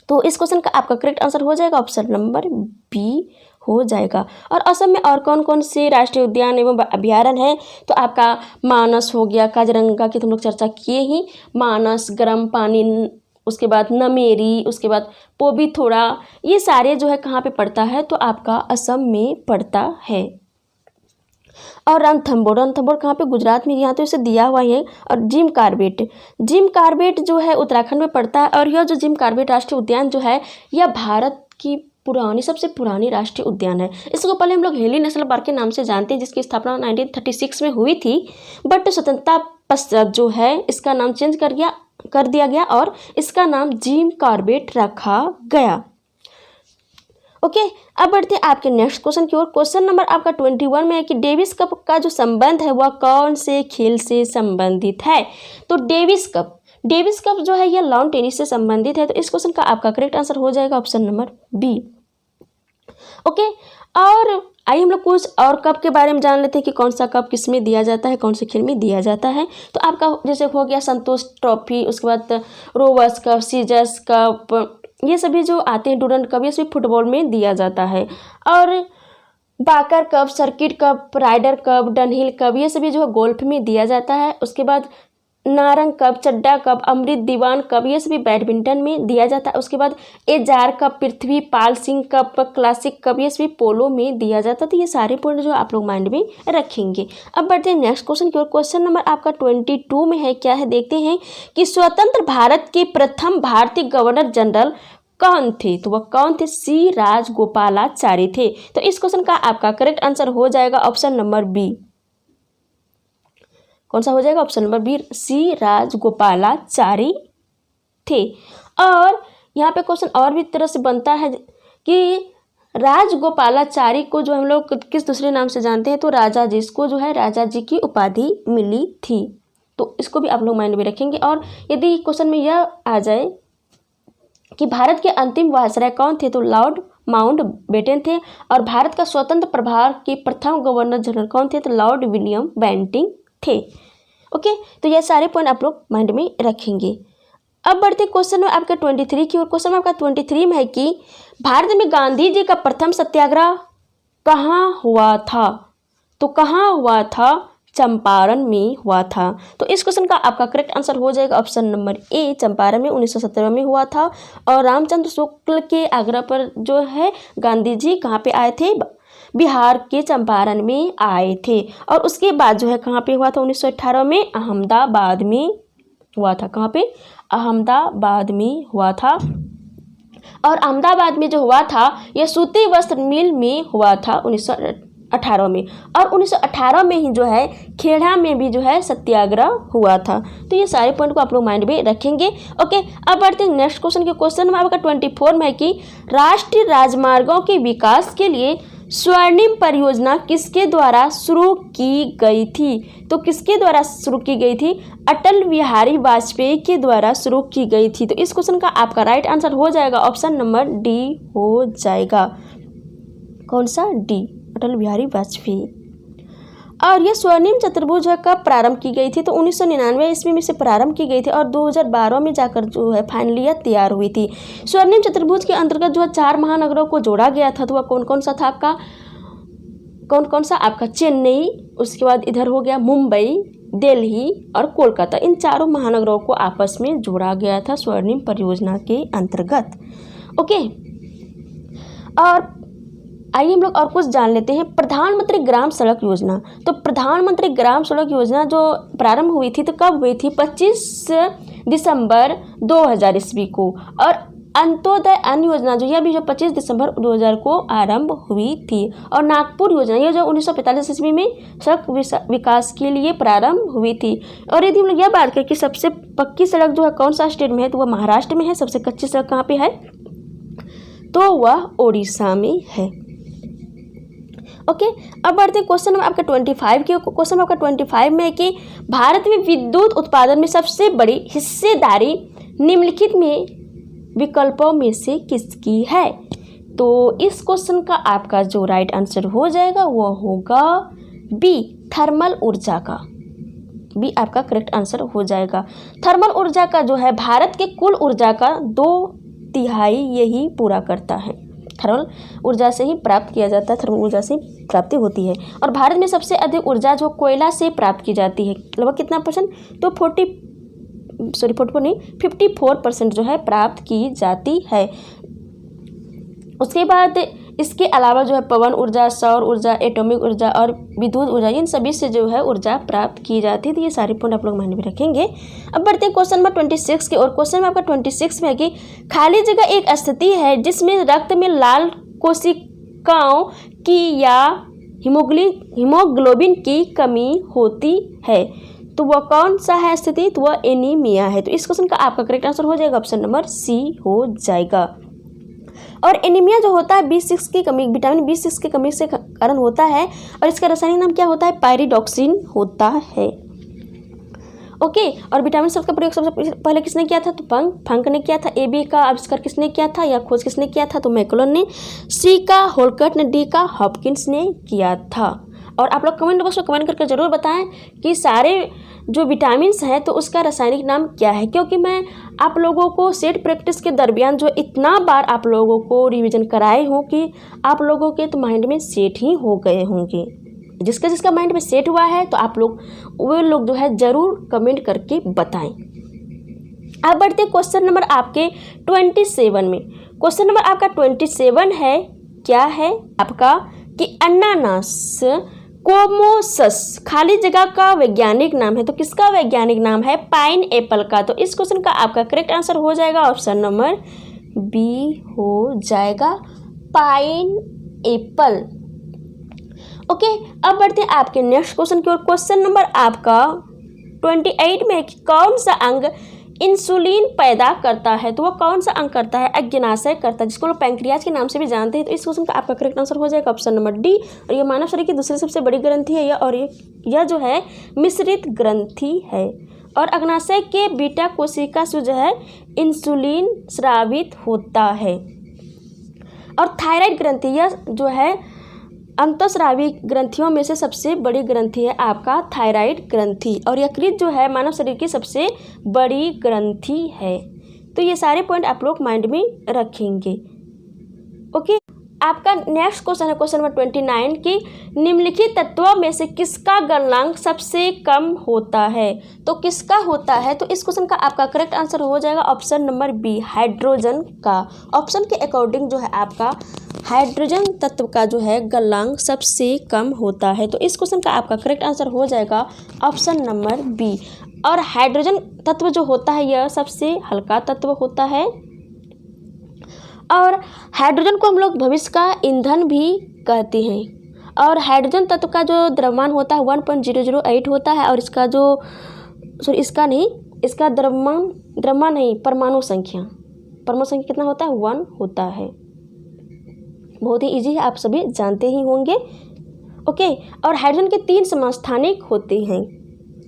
तो इस क्वेश्चन का आपका करेक्ट आंसर हो जाएगा ऑप्शन नंबर बी हो जाएगा। और असम में और कौन कौन से राष्ट्रीय उद्यान एवं अभयारण्य हैं? तो आपका मानस हो गया, काजीरंगा की तो हम लोग चर्चा किए ही, मानस, गर्म पानी, उसके बाद नमेरी, उसके बाद पोबीथोड़ा, ये सारे जो है कहाँ पे पड़ता है? तो आपका असम में पड़ता है। और रणथंभौर कहाँ पे? गुजरात में, यहाँ तो इसे दिया हुआ है। और जिम कार्बेट जो है उत्तराखंड में पड़ता है। और यह जो जिम कार्बेट राष्ट्रीय उद्यान जो है, यह भारत की सबसे पुरानी राष्ट्रीय उद्यान है। इसको पहले हम लोग हेली नेशनल पार्क के नाम से जानते हैं, जिसकी स्थापना 1936 में हुई थी। बट स्वतंत्रता पश्चात जो है इसका नाम चेंज कर दिया गया और इसका नाम जिम कार्बेट रखा गया। ओके, अब बढ़ते हैं आपके नेक्स्ट क्वेश्चन की ओर। क्वेश्चन नंबर आपका 21 में है कि डेविस कप का जो संबंध है वह कौन से खेल से संबंधित है? तो डेविस कप जो है यह लॉन टेनिस से संबंधित है। तो इस क्वेश्चन का आपका करेक्ट आंसर हो जाएगा ऑप्शन नंबर बी। ओके, और आइए हम लोग कुछ और कप के बारे में जान लेते हैं कि कौन सा कप किस में दिया जाता है, कौन से खेल में दिया जाता है। तो आपका जैसे हो गया संतोष ट्रॉफी, उसके बाद रोवर्स कप, सीजर्स कप, ये सभी जो आते हैं, डूरंड कप, ये सभी फुटबॉल में दिया जाता है। और Baker cup, circuit cup, Ryder cup, Dunhill cup, ये सभी जो है गोल्फ में दिया जाता है। उसके बाद नारंग कप, चड्डा कप, अमृत दीवान कप, ये सभी बैडमिंटन में दिया जाता है। उसके बाद एजार कप, पृथ्वी Pal Singh cup, classic cup, ये सभी पोलो में दिया जाता है। तो ये सारे पॉइंट जो आप लोग माइंड में रखेंगे। अब बढ़ते हैं नेक्स्ट क्वेश्चन की ओर। क्वेश्चन नंबर आपका 22 में है, क्या है देखते हैं कि स्वतंत्र भारत के प्रथम भारतीय गवर्नर जनरल कौन थे? तो वह कौन थे? सी राजगोपालाचारी थे। तो इस क्वेश्चन का आपका करेक्ट आंसर हो जाएगा ऑप्शन नंबर बी। कौन सा हो जाएगा? ऑप्शन नंबर बी, सी राजगोपालाचारी थे। और यहाँ पे क्वेश्चन और भी तरह से बनता है कि राजगोपालाचारी को जो हम लोग किस दूसरे नाम से जानते हैं? तो राजा जी, इसको जो है राजा जी की उपाधि मिली थी। तो इसको भी आप लोग माइंड में रखेंगे। और यदि क्वेश्चन में यह आ जाए कि भारत के अंतिम वायसराय कौन थे? तो लॉर्ड माउंटबेटन थे। और भारत का स्वतंत्र प्रभार के प्रथम गवर्नर जनरल कौन थे? तो लॉर्ड विलियम बेंटिंग थे। ओके, तो ये सारे पॉइंट आप लोग माइंड में रखेंगे। अब बढ़ते क्वेश्चन में आपका 23 की ओर। क्वेश्चन में आपका 23 में है कि भारत में गांधी जी का प्रथम सत्याग्रह कहाँ हुआ था? तो कहाँ हुआ था? चंपारण में हुआ था। तो इस क्वेश्चन का आपका करेक्ट आंसर हो जाएगा ऑप्शन नंबर ए, चंपारण में 1917 में हुआ था। और रामचंद्र शुक्ल के आग्रह पर जो है गांधी जी कहाँ पे आए थे? बिहार के चंपारण में आए थे। और उसके बाद जो है कहाँ पे हुआ था? 1918 में अहमदाबाद में हुआ था। कहाँ पे? अहमदाबाद में हुआ था। और अहमदाबाद में जो हुआ था यह सूती वस्त्र मिल में हुआ था 1918 में। और 1918 में ही जो है खेड़ा में भी जो है सत्याग्रह हुआ था। तो ये सारे पॉइंट को आप लोग माइंड में रखेंगे। ओके, अब बढ़ते हैं नेक्स्ट क्वेश्चन के। क्वेश्चन में आपका 24 में है कि राष्ट्रीय राजमार्गों के विकास के लिए स्वर्णिम परियोजना किसके द्वारा शुरू की गई थी? तो किसके द्वारा शुरू की गई थी? अटल बिहारी वाजपेयी के द्वारा शुरू की गई थी। तो इस क्वेश्चन का आपका राइट आंसर हो जाएगा ऑप्शन नंबर डी हो जाएगा। कौन सा? डी, अटल बिहारी वाजपेयी। और यह स्वर्णिम चतुर्भुज कब प्रारंभ की गई थी? तो 1999 ईस्वी में से प्रारंभ की गई थी और 2012 में जाकर जो है फाइनली यह तैयार हुई थी। स्वर्णिम चतुर्भुज के अंतर्गत जो है 4 महानगरों को जोड़ा गया था। तो वह कौन कौन सा था आपका? कौन सा आपका? चेन्नई, उसके बाद इधर हो गया मुंबई, दिल्ली और कोलकाता। इन चारों महानगरों को आपस में जोड़ा गया था स्वर्णिम परियोजना के अंतर्गत। ओके, और आइए हम लोग और कुछ जान लेते हैं। प्रधानमंत्री ग्राम सड़क योजना। तो प्रधानमंत्री ग्राम सड़क योजना जो प्रारंभ हुई थी तो कब हुई थी? 25 दिसंबर 2000 ईस्वी को। और अंत्योदय अन्न योजना जो यह भी जो 25 दिसंबर 2000 को आरंभ हुई थी। और नागपुर योजना यह जो 1945 ईस्वी में सड़क विकास के लिए प्रारंभ हुई थी। और यदि हम लोग यह बात करें कि सबसे पक्की सड़क जो है कौन सा स्टेट में है, तो वह महाराष्ट्र में है। सबसे कच्ची सड़क कहाँ पे है, तो वह ओडिशा में है। ओके, अब बढ़ते हैं क्वेश्चन नंबर आपका 25 के। क्वेश्चन नंबर आपका 25 में है कि भारत में विद्युत उत्पादन में सबसे बड़ी हिस्सेदारी निम्नलिखित में विकल्पों में से किसकी है। तो इस क्वेश्चन का आपका जो राइट आंसर हो जाएगा वह होगा बी, थर्मल ऊर्जा का। बी आपका करेक्ट आंसर हो जाएगा। थर्मल ऊर्जा का जो है भारत के कुल ऊर्जा का 2/3 यही पूरा करता है। थर्मल ऊर्जा से ही प्राप्त किया जाता है, थर्मल ऊर्जा से प्राप्ति होती है। और भारत में सबसे अधिक ऊर्जा जो कोयला से प्राप्त की जाती है, लगभग कितना परसेंट, तो 54% जो है प्राप्त की जाती है। उसके बाद इसके अलावा जो है पवन ऊर्जा, सौर ऊर्जा, एटॉमिक ऊर्जा और विद्युत ऊर्जा, इन सभी से जो है ऊर्जा प्राप्त की जाती है। तो ये सारे पॉइंट आप लोग माइंड में रखेंगे। अब बढ़ते हैं क्वेश्चन नंबर 26 के। और क्वेश्चन में आपका 26 में है कि खाली जगह एक स्थिति है जिसमें रक्त में लाल कोशिकाओं की या हीमोग्लोबिन की कमी होती है, तो वह कौन सा है स्थिति, तो वह एनीमिया है। तो इस क्वेश्चन का आपका करेक्ट आंसर हो जाएगा ऑप्शन नंबर सी हो जाएगा। और एनीमिया जो होता है B6 की कमी, विटामिन B6 की कमी से कारण होता है। और इसका रासायनिक नाम क्या होता है, पायरिडॉक्सिन होता है। ओके, और विटामिन सी का प्रयोग सबसे पहले किसने किया था, तो फंक ने किया था। AB का आविष्कार किसने किया था या खोज किसने किया था, तो मैकलोन ने। C का होल्कर्ट ने। D का हॉपकिंस ने किया था। और आप लोग कमेंट बॉक्स में कमेंट करके ज़रूर बताएं कि सारे जो विटामिन्स हैं तो उसका रासायनिक नाम क्या है, क्योंकि मैं आप लोगों को सेट प्रैक्टिस के दरमियान जो इतना बार आप लोगों को रिवीजन कराए हूँ कि आप लोगों के तो माइंड में सेट ही हो गए होंगे। जिसका माइंड में सेट हुआ है तो आप लोग वो लोग जो है ज़रूर कमेंट करके बताएं। अब बढ़ते क्वेश्चन नंबर आपके 27 में। क्वेश्चन नंबर आपका 27 है, क्या है आपका कि अनानास कोमोसस खाली जगह का वैज्ञानिक नाम है, तो किसका वैज्ञानिक नाम है, पाइन एप्पल का। तो इस क्वेश्चन का आपका करेक्ट आंसर हो जाएगा ऑप्शन नंबर बी हो जाएगा, पाइन एप्पल। ओके, अब बढ़ते हैं आपके नेक्स्ट क्वेश्चन की ओर। क्वेश्चन नंबर आपका 28 में कि कौन सा अंग इंसुलिन पैदा करता है, तो वह कौन सा अंग करता है, अग्न्याशय करता है, जिसको लोग पैंक्रियाज के नाम से भी जानते हैं। तो इस क्वेश्चन का आपका करेक्ट आंसर हो जाएगा ऑप्शन नंबर डी। और ये मानव शरीर की दूसरी सबसे बड़ी ग्रंथि है और यह जो है मिश्रित ग्रंथि है। और अग्न्याशय के बीटा कोशिका से जो है इंसुलिन स्रावित होता है। और थायराइड ग्रंथि यह जो है अंतःस्रावी ग्रंथियों में से सबसे बड़ी ग्रंथि है आपका थायराइड ग्रंथि। और यकृत जो है मानव शरीर की सबसे बड़ी ग्रंथि है। तो ये सारे पॉइंट आप लोग माइंड में रखेंगे। ओके, आपका नेक्स्ट क्वेश्चन है क्वेश्चन नंबर 29 की निम्नलिखित तत्वों में से किसका गलनांक सबसे कम होता है, तो किसका होता है। तो इस क्वेश्चन का आपका करेक्ट आंसर हो जाएगा ऑप्शन नंबर बी, हाइड्रोजन का। ऑप्शन के अकॉर्डिंग जो है आपका हाइड्रोजन तत्व का जो है गलनांक सबसे कम होता है। तो इस क्वेश्चन का आपका करेक्ट आंसर हो जाएगा ऑप्शन नंबर बी। और हाइड्रोजन तत्व जो होता है यह सबसे हल्का तत्व होता है। और हाइड्रोजन को हम लोग भविष्य का ईंधन भी कहते हैं। और हाइड्रोजन तत्व का जो द्रव्यमान होता है 1.008 होता है। और इसका जो इसका द्रव्यमान नहीं, परमाणु संख्या कितना होता है, 1 होता है। बहुत ही इजी है, आप सभी जानते ही होंगे। ओके, और हाइड्रोजन के 3 समस्थानिक होते हैं।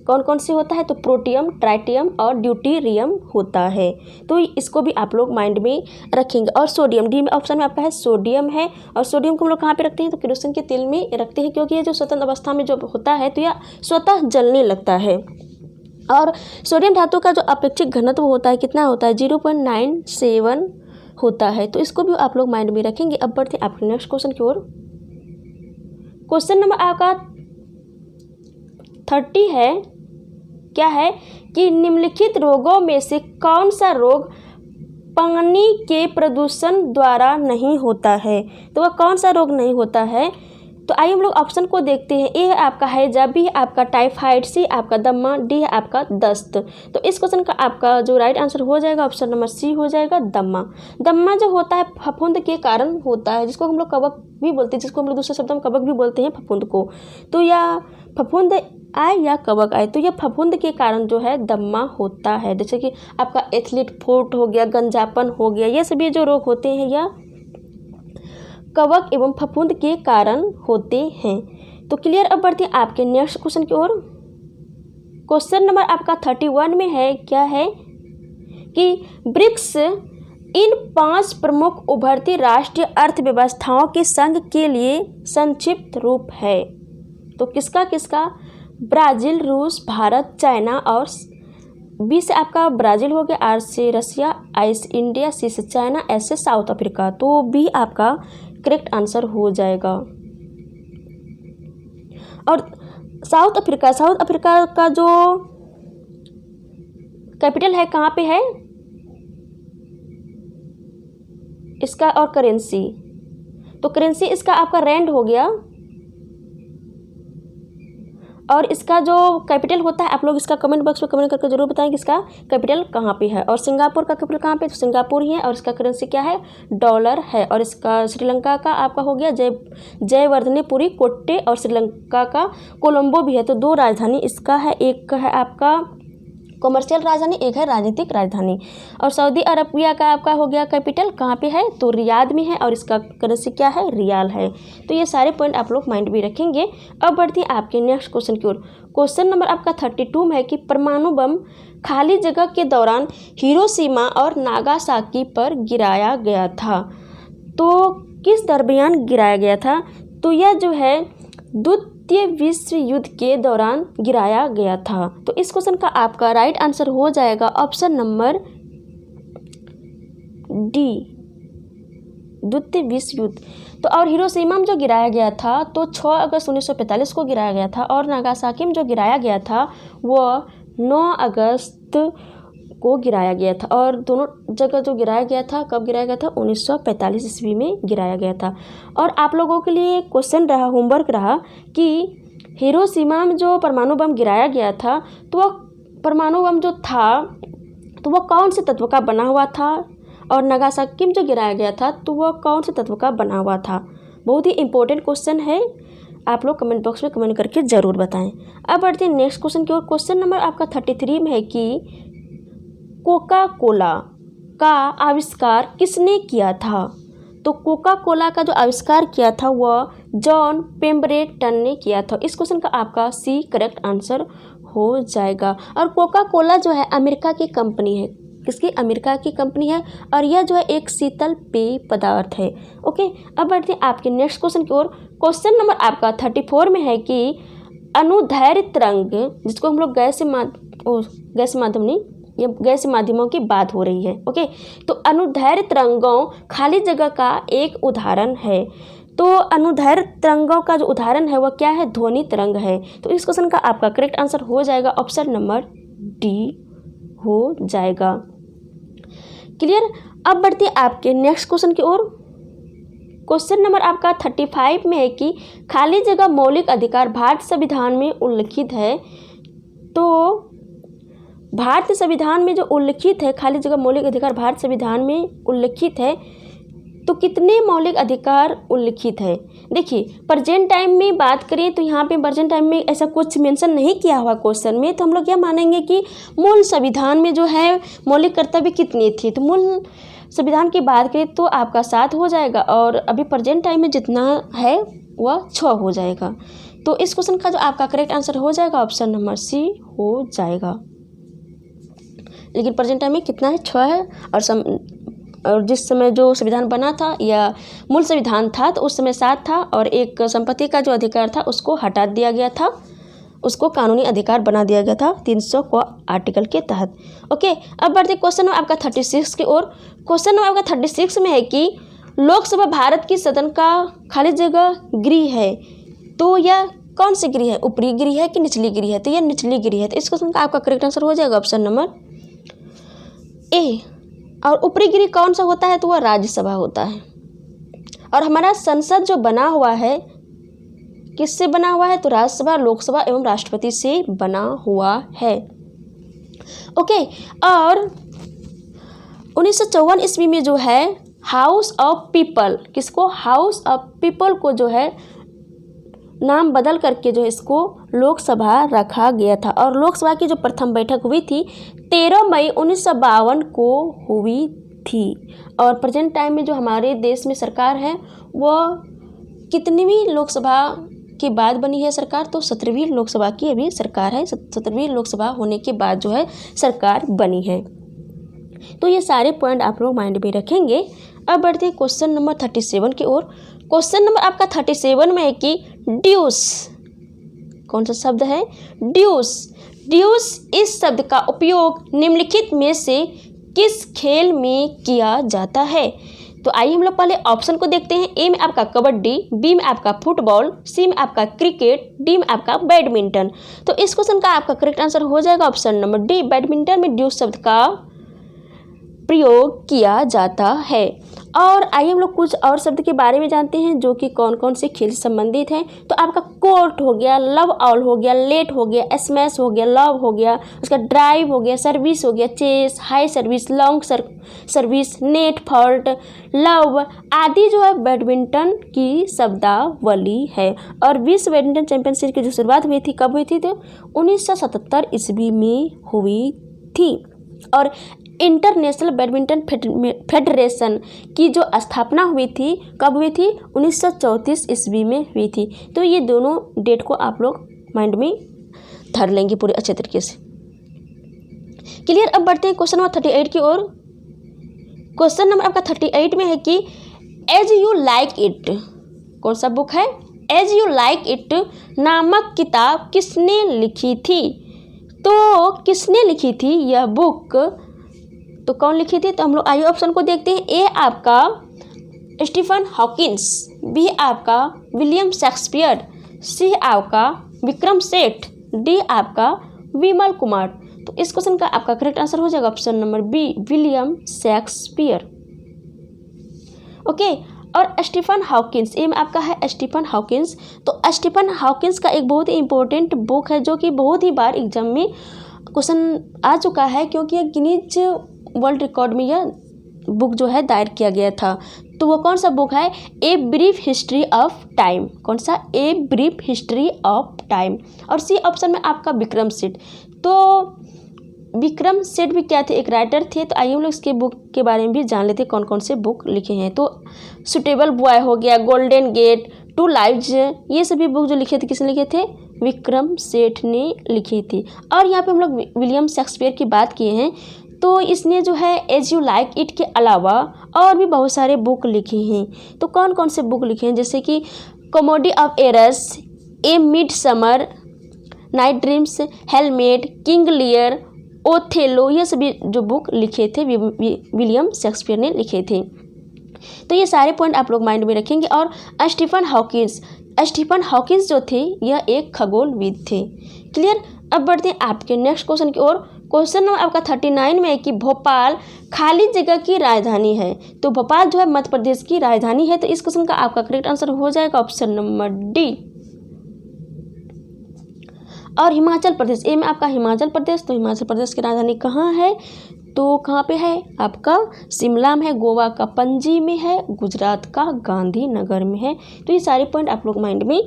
कौन कौन से होता है, तो प्रोटियम, ट्राइटियम और ड्यूटेरियम होता है। तो इसको भी आप लोग माइंड में रखेंगे। और सोडियम, डी में ऑप्शन में आपका है सोडियम है। और सोडियम को हम लोग कहाँ पे रखते हैं, तो केरोसिन के तेल में रखते हैं, क्योंकि ये जो स्वतंत्र अवस्था में जो होता है तो यह स्वतः जलने लगता है। और सोडियम धातु का जो अपेक्षित घनत्व होता है कितना होता है, 0.97 होता है। तो इसको भी आप लोग माइंड में रखेंगे। अब बढ़ते हैं आपके नेक्स्ट क्वेश्चन की ओर। क्वेश्चन नंबर आपका 30 है, क्या है कि निम्नलिखित रोगों में से कौन सा रोग पानी के प्रदूषण द्वारा नहीं होता है, तो वह कौन सा रोग नहीं होता है, तो आइए हम लोग ऑप्शन को देखते हैं। ए है आपका हैजा, बी है आपका टाइफाइड, सी आपका दम्मा, डी है आपका दस्त। तो इस क्वेश्चन का आपका जो राइट आंसर हो जाएगा ऑप्शन नंबर सी हो जाएगा, दम्मा। दम्मा जो होता है फफूंद के कारण होता है, जिसको हम लोग कवक भी बोलते हैं, जिसको हम लोग दूसरे शब्द में कवक भी बोलते हैं फफूंद को। तो या फफूंद आए या कवक आए, तो यह फफूंद के कारण जो है दम्मा होता है। जैसे कि आपका एथलीट फुट हो गया, गंजापन हो गया, ये सभी जो रोग होते हैं या कवक एवं फफूंद के कारण होते हैं। तो क्लियर। अब बढ़ते हैं आपके नेक्स्ट क्वेश्चन की ओर। क्वेश्चन नंबर आपका 31 में है, क्या है कि ब्रिक्स इन 5 प्रमुख उभरती राष्ट्रीय अर्थव्यवस्थाओं के संघ के लिए संक्षिप्त रूप है। तो किसका किसका? ब्राज़ील, रूस, भारत, चाइना और बी से आपका ब्राज़ील हो गया, आर से रसिया, आई से इंडिया, सी से चाइना, एस से साउथ अफ्रीका। तो बी आपका करेक्ट आंसर हो जाएगा। और साउथ अफ्रीका का जो कैपिटल है कहाँ पे है इसका, और करेंसी, तो करेंसी इसका आपका रैंड हो गया। और इसका जो कैपिटल होता है, आप लोग इसका कमेंट बॉक्स में कमेंट करके जरूर बताएं कि इसका कैपिटल कहाँ पे है। और सिंगापुर का कैपिटल कहाँ पे? तो सिंगापुर ही है। और इसका करेंसी क्या है? डॉलर है। और इसका श्रीलंका का आपका हो गया जयवर्धनेपुरी कोट्टे, और श्रीलंका का कोलंबो भी है। तो 2 राजधानी इसका है, एक है आपका कमर्शियल राजधानी, एक है राजनीतिक राजधानी। और सऊदी अरबिया का आपका हो गया कैपिटल कहाँ पे है? तो रियाद में है। और इसका करेंसी क्या है? रियाल है। तो ये सारे पॉइंट आप लोग माइंड भी रखेंगे। अब बढ़ती है आपके नेक्स्ट क्वेश्चन की ओर। क्वेश्चन नंबर आपका 32 में है कि परमाणु बम खाली जगह के दौरान हिरोशिमा और नागासाकी पर गिराया गया था। तो किस दरमियान गिराया गया था? तो यह जो है द्वितीय विश्व युद्ध के दौरान गिराया गया था। तो इस क्वेश्चन का आपका राइट आंसर हो जाएगा ऑप्शन नंबर डी, द्वितीय विश्व युद्ध। तो और हिरोशिमा में जो गिराया गया था तो 6 अगस्त 1945 को गिराया गया था। और नागासाकी में जो गिराया गया था वह 9 अगस्त को गिराया गया था। और दोनों जगह जो गिराया गया था, कब गिराया गया था? 1945 ईस्वी में गिराया गया था। और आप लोगों के लिए क्वेश्चन रहा, होमवर्क रहा कि हिरोशिमा में जो परमाणु बम गिराया गया था तो वह परमाणु बम जो था तो वह कौन से तत्व का बना हुआ था? और नागासाकी में जो गिराया गया था तो वह कौन से तत्व का बना हुआ था? बहुत ही इंपॉर्टेंट क्वेश्चन है, आप लोग कमेंट बॉक्स में कमेंट करके ज़रूर बताएं। अब बढ़ते हैं नेक्स्ट क्वेश्चन की ओर। क्वेश्चन नंबर आपका 33 में है कि कोका कोला का आविष्कार किसने किया था? तो कोका कोला का जो आविष्कार किया था वह जॉन पेम्बरेटन ने किया था। इस क्वेश्चन का आपका सी करेक्ट आंसर हो जाएगा। और कोका कोला जो है अमेरिका की कंपनी है। किसकी? अमेरिका की कंपनी है। और यह जो है एक शीतल पेय पदार्थ है। ओके। अब बढ़ते हैं आपके नेक्स्ट क्वेश्चन की ओर। क्वेश्चन नंबर आपका 34 में है कि अनुदैर्घ्य तरंग, जिसको हम लोग गैस माध्यमों की बात हो रही है। ओके। तो अनुदैर्घ्य तरंगों खाली जगह का एक उदाहरण है। तो अनुदैर्घ्य तरंगों का जो उदाहरण है वह क्या है? ध्वनि तरंग है। तो इस क्वेश्चन का आपका करेक्ट आंसर हो जाएगा ऑप्शन नंबर डी हो जाएगा। क्लियर। अब बढ़ते हैं आपके नेक्स्ट क्वेश्चन की ओर। क्वेश्चन नंबर आपका 35 में है कि खाली जगह मौलिक अधिकार भारतीय संविधान में उल्लिखित है। तो भारतीय संविधान में जो उल्लिखित है खाली जगह मौलिक अधिकार भारतीय संविधान में उल्लिखित है, तो कितने मौलिक अधिकार उल्लिखित है? देखिए प्रेजेंट टाइम में बात करें तो यहाँ पे प्रेजेंट टाइम में ऐसा कुछ मेंशन नहीं किया हुआ क्वेश्चन में, तो हम लोग क्या मानेंगे कि मूल संविधान में जो है मौलिक कर्तव्य कितनी थी। तो मूल संविधान की बात करें तो आपका 7 हो जाएगा। और अभी प्रेजेंट टाइम में जितना है वह 6 हो जाएगा। तो इस क्वेश्चन का जो आपका करेक्ट आंसर हो जाएगा ऑप्शन नंबर सी हो जाएगा। लेकिन प्रेजेंट टाइम में कितना है? 6 है। और जिस समय जो संविधान बना था या मूल संविधान था तो उस समय 7 था। और एक संपत्ति का जो अधिकार था उसको हटा दिया गया था, उसको कानूनी अधिकार बना दिया गया था 300 को आर्टिकल के तहत। ओके। अब बढ़ते क्वेश्चन नंबर आपका 36 की ओर। क्वेश्चन नंबर आपका 36 में है कि लोकसभा भारत की सदन का खाली जगह गृह है। तो यह कौन सी गृह है? ऊपरी गृह है कि निचली गृह है? तो यह निचली गृह है। तो इस क्वेश्चन का आपका करेक्ट आंसर हो जाएगा ऑप्शन नंबर ए। और ऊपरी गृह कौन सा होता है? तो वह राज्यसभा होता है। और हमारा संसद जो बना हुआ है किससे बना हुआ है? तो राज्यसभा, लोकसभा एवं राष्ट्रपति से बना हुआ है। ओके, और 1954 ईस्वी में जो है हाउस ऑफ पीपल, किसको? हाउस ऑफ पीपल को जो है नाम बदल करके जो है इसको लोकसभा रखा गया था। और लोकसभा की जो प्रथम बैठक हुई थी 13 मई 1952 को हुई थी। और प्रेजेंट टाइम में जो हमारे देश में सरकार है वह कितनीवीं लोकसभा के बाद बनी है सरकार? तो 17वीं लोकसभा की अभी सरकार है। 17वीं लोकसभा होने के बाद जो है सरकार बनी है। तो ये सारे पॉइंट आप लोग माइंड में रखेंगे। अब बढ़ते हैं क्वेश्चन नंबर 37 की ओर। क्वेश्चन नंबर आपका 37 में है कि ड्यूस, कौन सा शब्द है? ड्यूस। ड्यूस इस शब्द का उपयोग निम्नलिखित में से किस खेल में किया जाता है? तो आइए हम लोग पहले ऑप्शन को देखते हैं। ए में आपका कबड्डी, बी में आपका फुटबॉल, सी में आपका क्रिकेट, डी में आपका बैडमिंटन। तो इस क्वेश्चन का आपका करेक्ट आंसर हो जाएगा ऑप्शन नंबर डी, बैडमिंटन में ड्यूस शब्द का प्रयोग किया जाता है। और आइए हम लोग कुछ और शब्द के बारे में जानते हैं जो कि कौन कौन से खेल से संबंधित हैं। तो आपका कोर्ट हो गया, लव ऑल हो गया, लेट हो गया, स्मैश हो गया, लव हो गया, उसका ड्राइव हो गया, सर्विस हो गया, chase, high service, long service, net, fault, love आदि जो है बैडमिंटन की शब्दावली है। और विश्व बैडमिंटन चैंपियनशिप की जो शुरुआत हुई थी कब हुई थी? तो 1977 ईस्वी में हुई थी। और इंटरनेशनल बैडमिंटन फेडरेशन की जो स्थापना हुई थी कब हुई थी? 1934 ईस्वी में हुई थी। तो ये दोनों डेट को आप लोग माइंड में धर लेंगे पूरे अच्छे तरीके से। क्लियर। अब बढ़ते हैं क्वेश्चन नंबर 38 की ओर। क्वेश्चन नंबर आपका 38 में है कि एज यू लाइक इट, कौन सा बुक है? एज यू लाइक इट नामक किताब किसने लिखी थी? तो किसने लिखी थी यह बुक? तो कौन लिखी थी? तो हम लोग आइए ऑप्शन को देखते हैं। ए आपका स्टीफन हॉकिंस, बी आपका विलियम शेक्सपियर, सी आपका विक्रम सेठ, डी आपका विमल कुमार। तो इस क्वेश्चन का आपका करेक्ट आंसर हो जाएगा option number B, William Shakespeare. Okay, और स्टीफन हॉकिंस, ए में आपका है स्टीफन हॉकिंस। तो स्टीफन हॉकिंस का एक बहुत ही इंपॉर्टेंट बुक है जो कि बहुत ही बार एग्जाम में क्वेश्चन आ चुका है, क्योंकि यह गिनीज वर्ल्ड रिकॉर्ड में यह बुक जो है दायर किया गया था। तो वो कौन सा बुक है? A brief history of time. कौन सा? A brief history of time. और सी ऑप्शन में आपका विक्रम सेठ। तो विक्रम सेठ भी क्या थे? एक राइटर थे। तो आइए हम लोग इसके बुक के बारे में भी जान लेते हैं कौन कौन से बुक लिखे हैं। तो सुटेबल बॉय हो गया, गोल्डन गेट, टू लाइव्स, ये सभी बुक जो लिखे थे किसने लिखे थे? विक्रम सेठ ने लिखी थी। और यहाँ पे हम लोग विलियम शेक्सपियर की बात किए हैं। तो इसने जो है एज यू लाइक इट के अलावा और भी बहुत सारे बुक लिखे हैं। तो कौन कौन से बुक लिखे हैं? जैसे कि comedy of errors, A mid summer night dreams, helmet, King Lear, Othello, ये सभी जो बुक लिखे थे विलियम शेक्सपियर ने लिखे थे। तो ये सारे पॉइंट आप लोग माइंड में रखेंगे। और स्टीफन हॉकिंस जो थे यह एक खगोलविद थे। क्लियर। अब बढ़ते हैं आपके नेक्स्ट क्वेश्चन की ओर। क्वेश्चन नंबर आपका 39 में है कि भोपाल खाली जगह की राजधानी है। तो भोपाल जो है मध्य प्रदेश की राजधानी है। तो इस क्वेश्चन का आपका करेक्ट आंसर हो जाएगा ऑप्शन नंबर डी। और हिमाचल प्रदेश, ए में आपका हिमाचल प्रदेश। तो हिमाचल प्रदेश की राजधानी कहाँ है? तो कहाँ पे है? आपका शिमला में है, गोवा का पणजी में है, गुजरात का गांधीनगर में है। तो ये सारे पॉइंट आप लोग माइंड में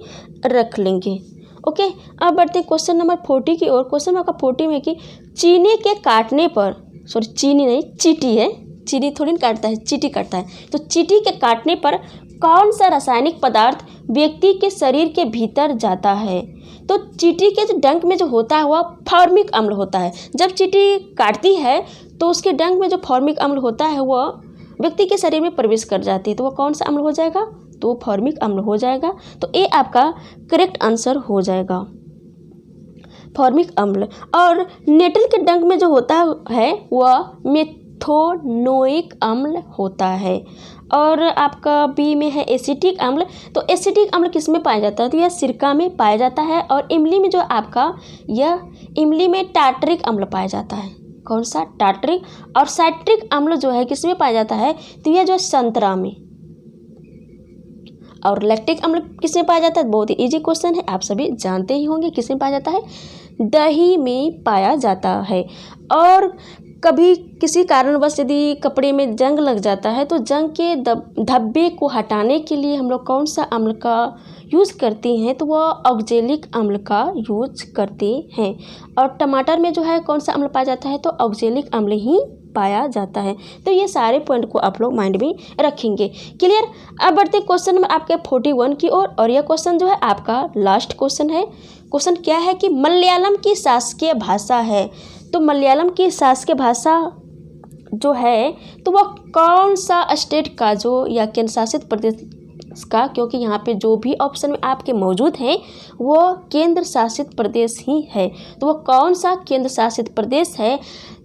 रख लेंगे। ओके, अब बढ़ते हैं क्वेश्चन नंबर 40 की ओर। क्वेश्चन नंबर 40 में कि चीनी के काटने पर, सॉरी चीनी नहीं, चींटी है, चीनी थोड़ी ना काटता है, चींटी काटता है। तो चींटी के काटने पर कौन सा रासायनिक पदार्थ व्यक्ति के शरीर के भीतर जाता है? तो चींटी के जो डंक में जो होता है वह फॉर्मिक अम्ल होता है। जब चींटी काटती है तो उसके डंक में जो फॉर्मिक अम्ल होता है वह व्यक्ति के शरीर में प्रवेश कर जाती है। तो वह कौन सा अम्ल हो जाएगा? तो फॉर्मिक अम्ल हो जाएगा। तो ए आपका करेक्ट आंसर हो जाएगा, फॉर्मिक अम्ल। और नेटल के डंक में जो होता है वह मेथोनोइक अम्ल होता है। और आपका बी में है एसिटिक अम्ल। तो एसिटिक अम्ल किस में पाया जाता है? तो यह सिरका में पाया जाता है। और इमली में जो आपका यह इमली में टार्टरिक अम्ल पाया जाता है। कौन सा? टार्टरिक। और साइट्रिक अम्ल जो है किस में पाया जाता है? तो यह जो संतरा में। और लैक्टिक अम्ल किस में पाया जाता है? बहुत ही ईजी क्वेश्चन है, आप सभी जानते ही होंगे किस में पाया जाता है? दही में पाया जाता है। और कभी किसी कारणवश यदि कपड़े में जंग लग जाता है तो जंग के धब्बे को हटाने के लिए हम लोग कौन सा अम्ल का यूज़ करते हैं? तो वह ऑक्जेलिक अम्ल का यूज करते हैं। और टमाटर में जो है कौन सा अम्ल पाया जाता है? तो ऑक्जेलिक अम्ल ही पाया जाता है। तो ये सारे पॉइंट को आप लोग माइंड में रखेंगे। क्लियर? अब बढ़ते क्वेश्चन नंबर आपके 41 की ओर, और यह क्वेश्चन जो है आपका लास्ट क्वेश्चन है। क्वेश्चन क्या है कि मलयालम की शासकीय भाषा है। तो मलयालम की शासकीय भाषा जो है तो वह कौन सा स्टेट का जो या केंद्र शासित प्रदेश का, क्योंकि यहाँ पे जो भी ऑप्शन में आपके मौजूद हैं वो केंद्र शासित प्रदेश ही है। तो वह कौन सा केंद्र शासित प्रदेश है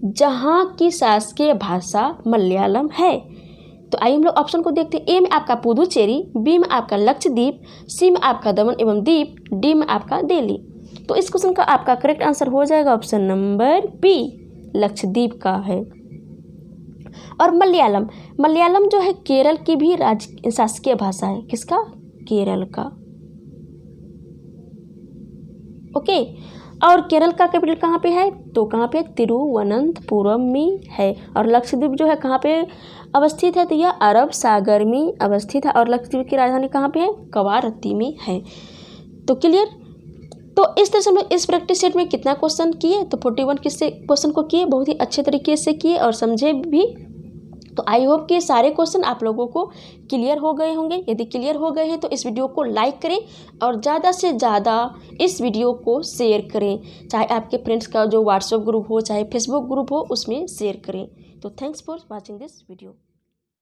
जहाँ की शासकीय भाषा मलयालम है? तो आइए हम लोग ऑप्शन को देखते हैं। ए में आपका पुदुचेरी, बी में आपका लक्षद्वीप, सी में आपका दमन एवं दीप, डी में आपका दिल्ली। तो इस क्वेश्चन का आपका करेक्ट आंसर हो जाएगा ऑप्शन नंबर बी, लक्षद्वीप का है। और मलयालम जो है केरल की भी शासकीय भाषा है। किसका? केरल का। ओके। और केरल का कैपिटल कहाँ पे है? तो कहाँ पे? तिरुवनंतपुरम में है। और लक्षद्वीप जो है कहाँ पे अवस्थित है? तो यह अरब सागर में अवस्थित है। और लक्षद्वीप की राजधानी कहाँ पे है? कवारत्ती में है। तो क्लियर? तो इस तरह से हम लोग इस प्रैक्टिस सेट में कितना क्वेश्चन किए? तो 41 किससे क्वेश्चन को किए, बहुत ही अच्छे तरीके से किए और समझे भी। तो आई होप कि सारे क्वेश्चन आप लोगों को क्लियर हो गए होंगे। यदि क्लियर हो गए हैं तो इस वीडियो को लाइक करें और ज़्यादा से ज़्यादा इस वीडियो को शेयर करें, चाहे आपके फ्रेंड्स का जो व्हाट्सएप ग्रुप हो, चाहे फेसबुक ग्रुप हो, उसमें शेयर करें। तो thanks for watching this video.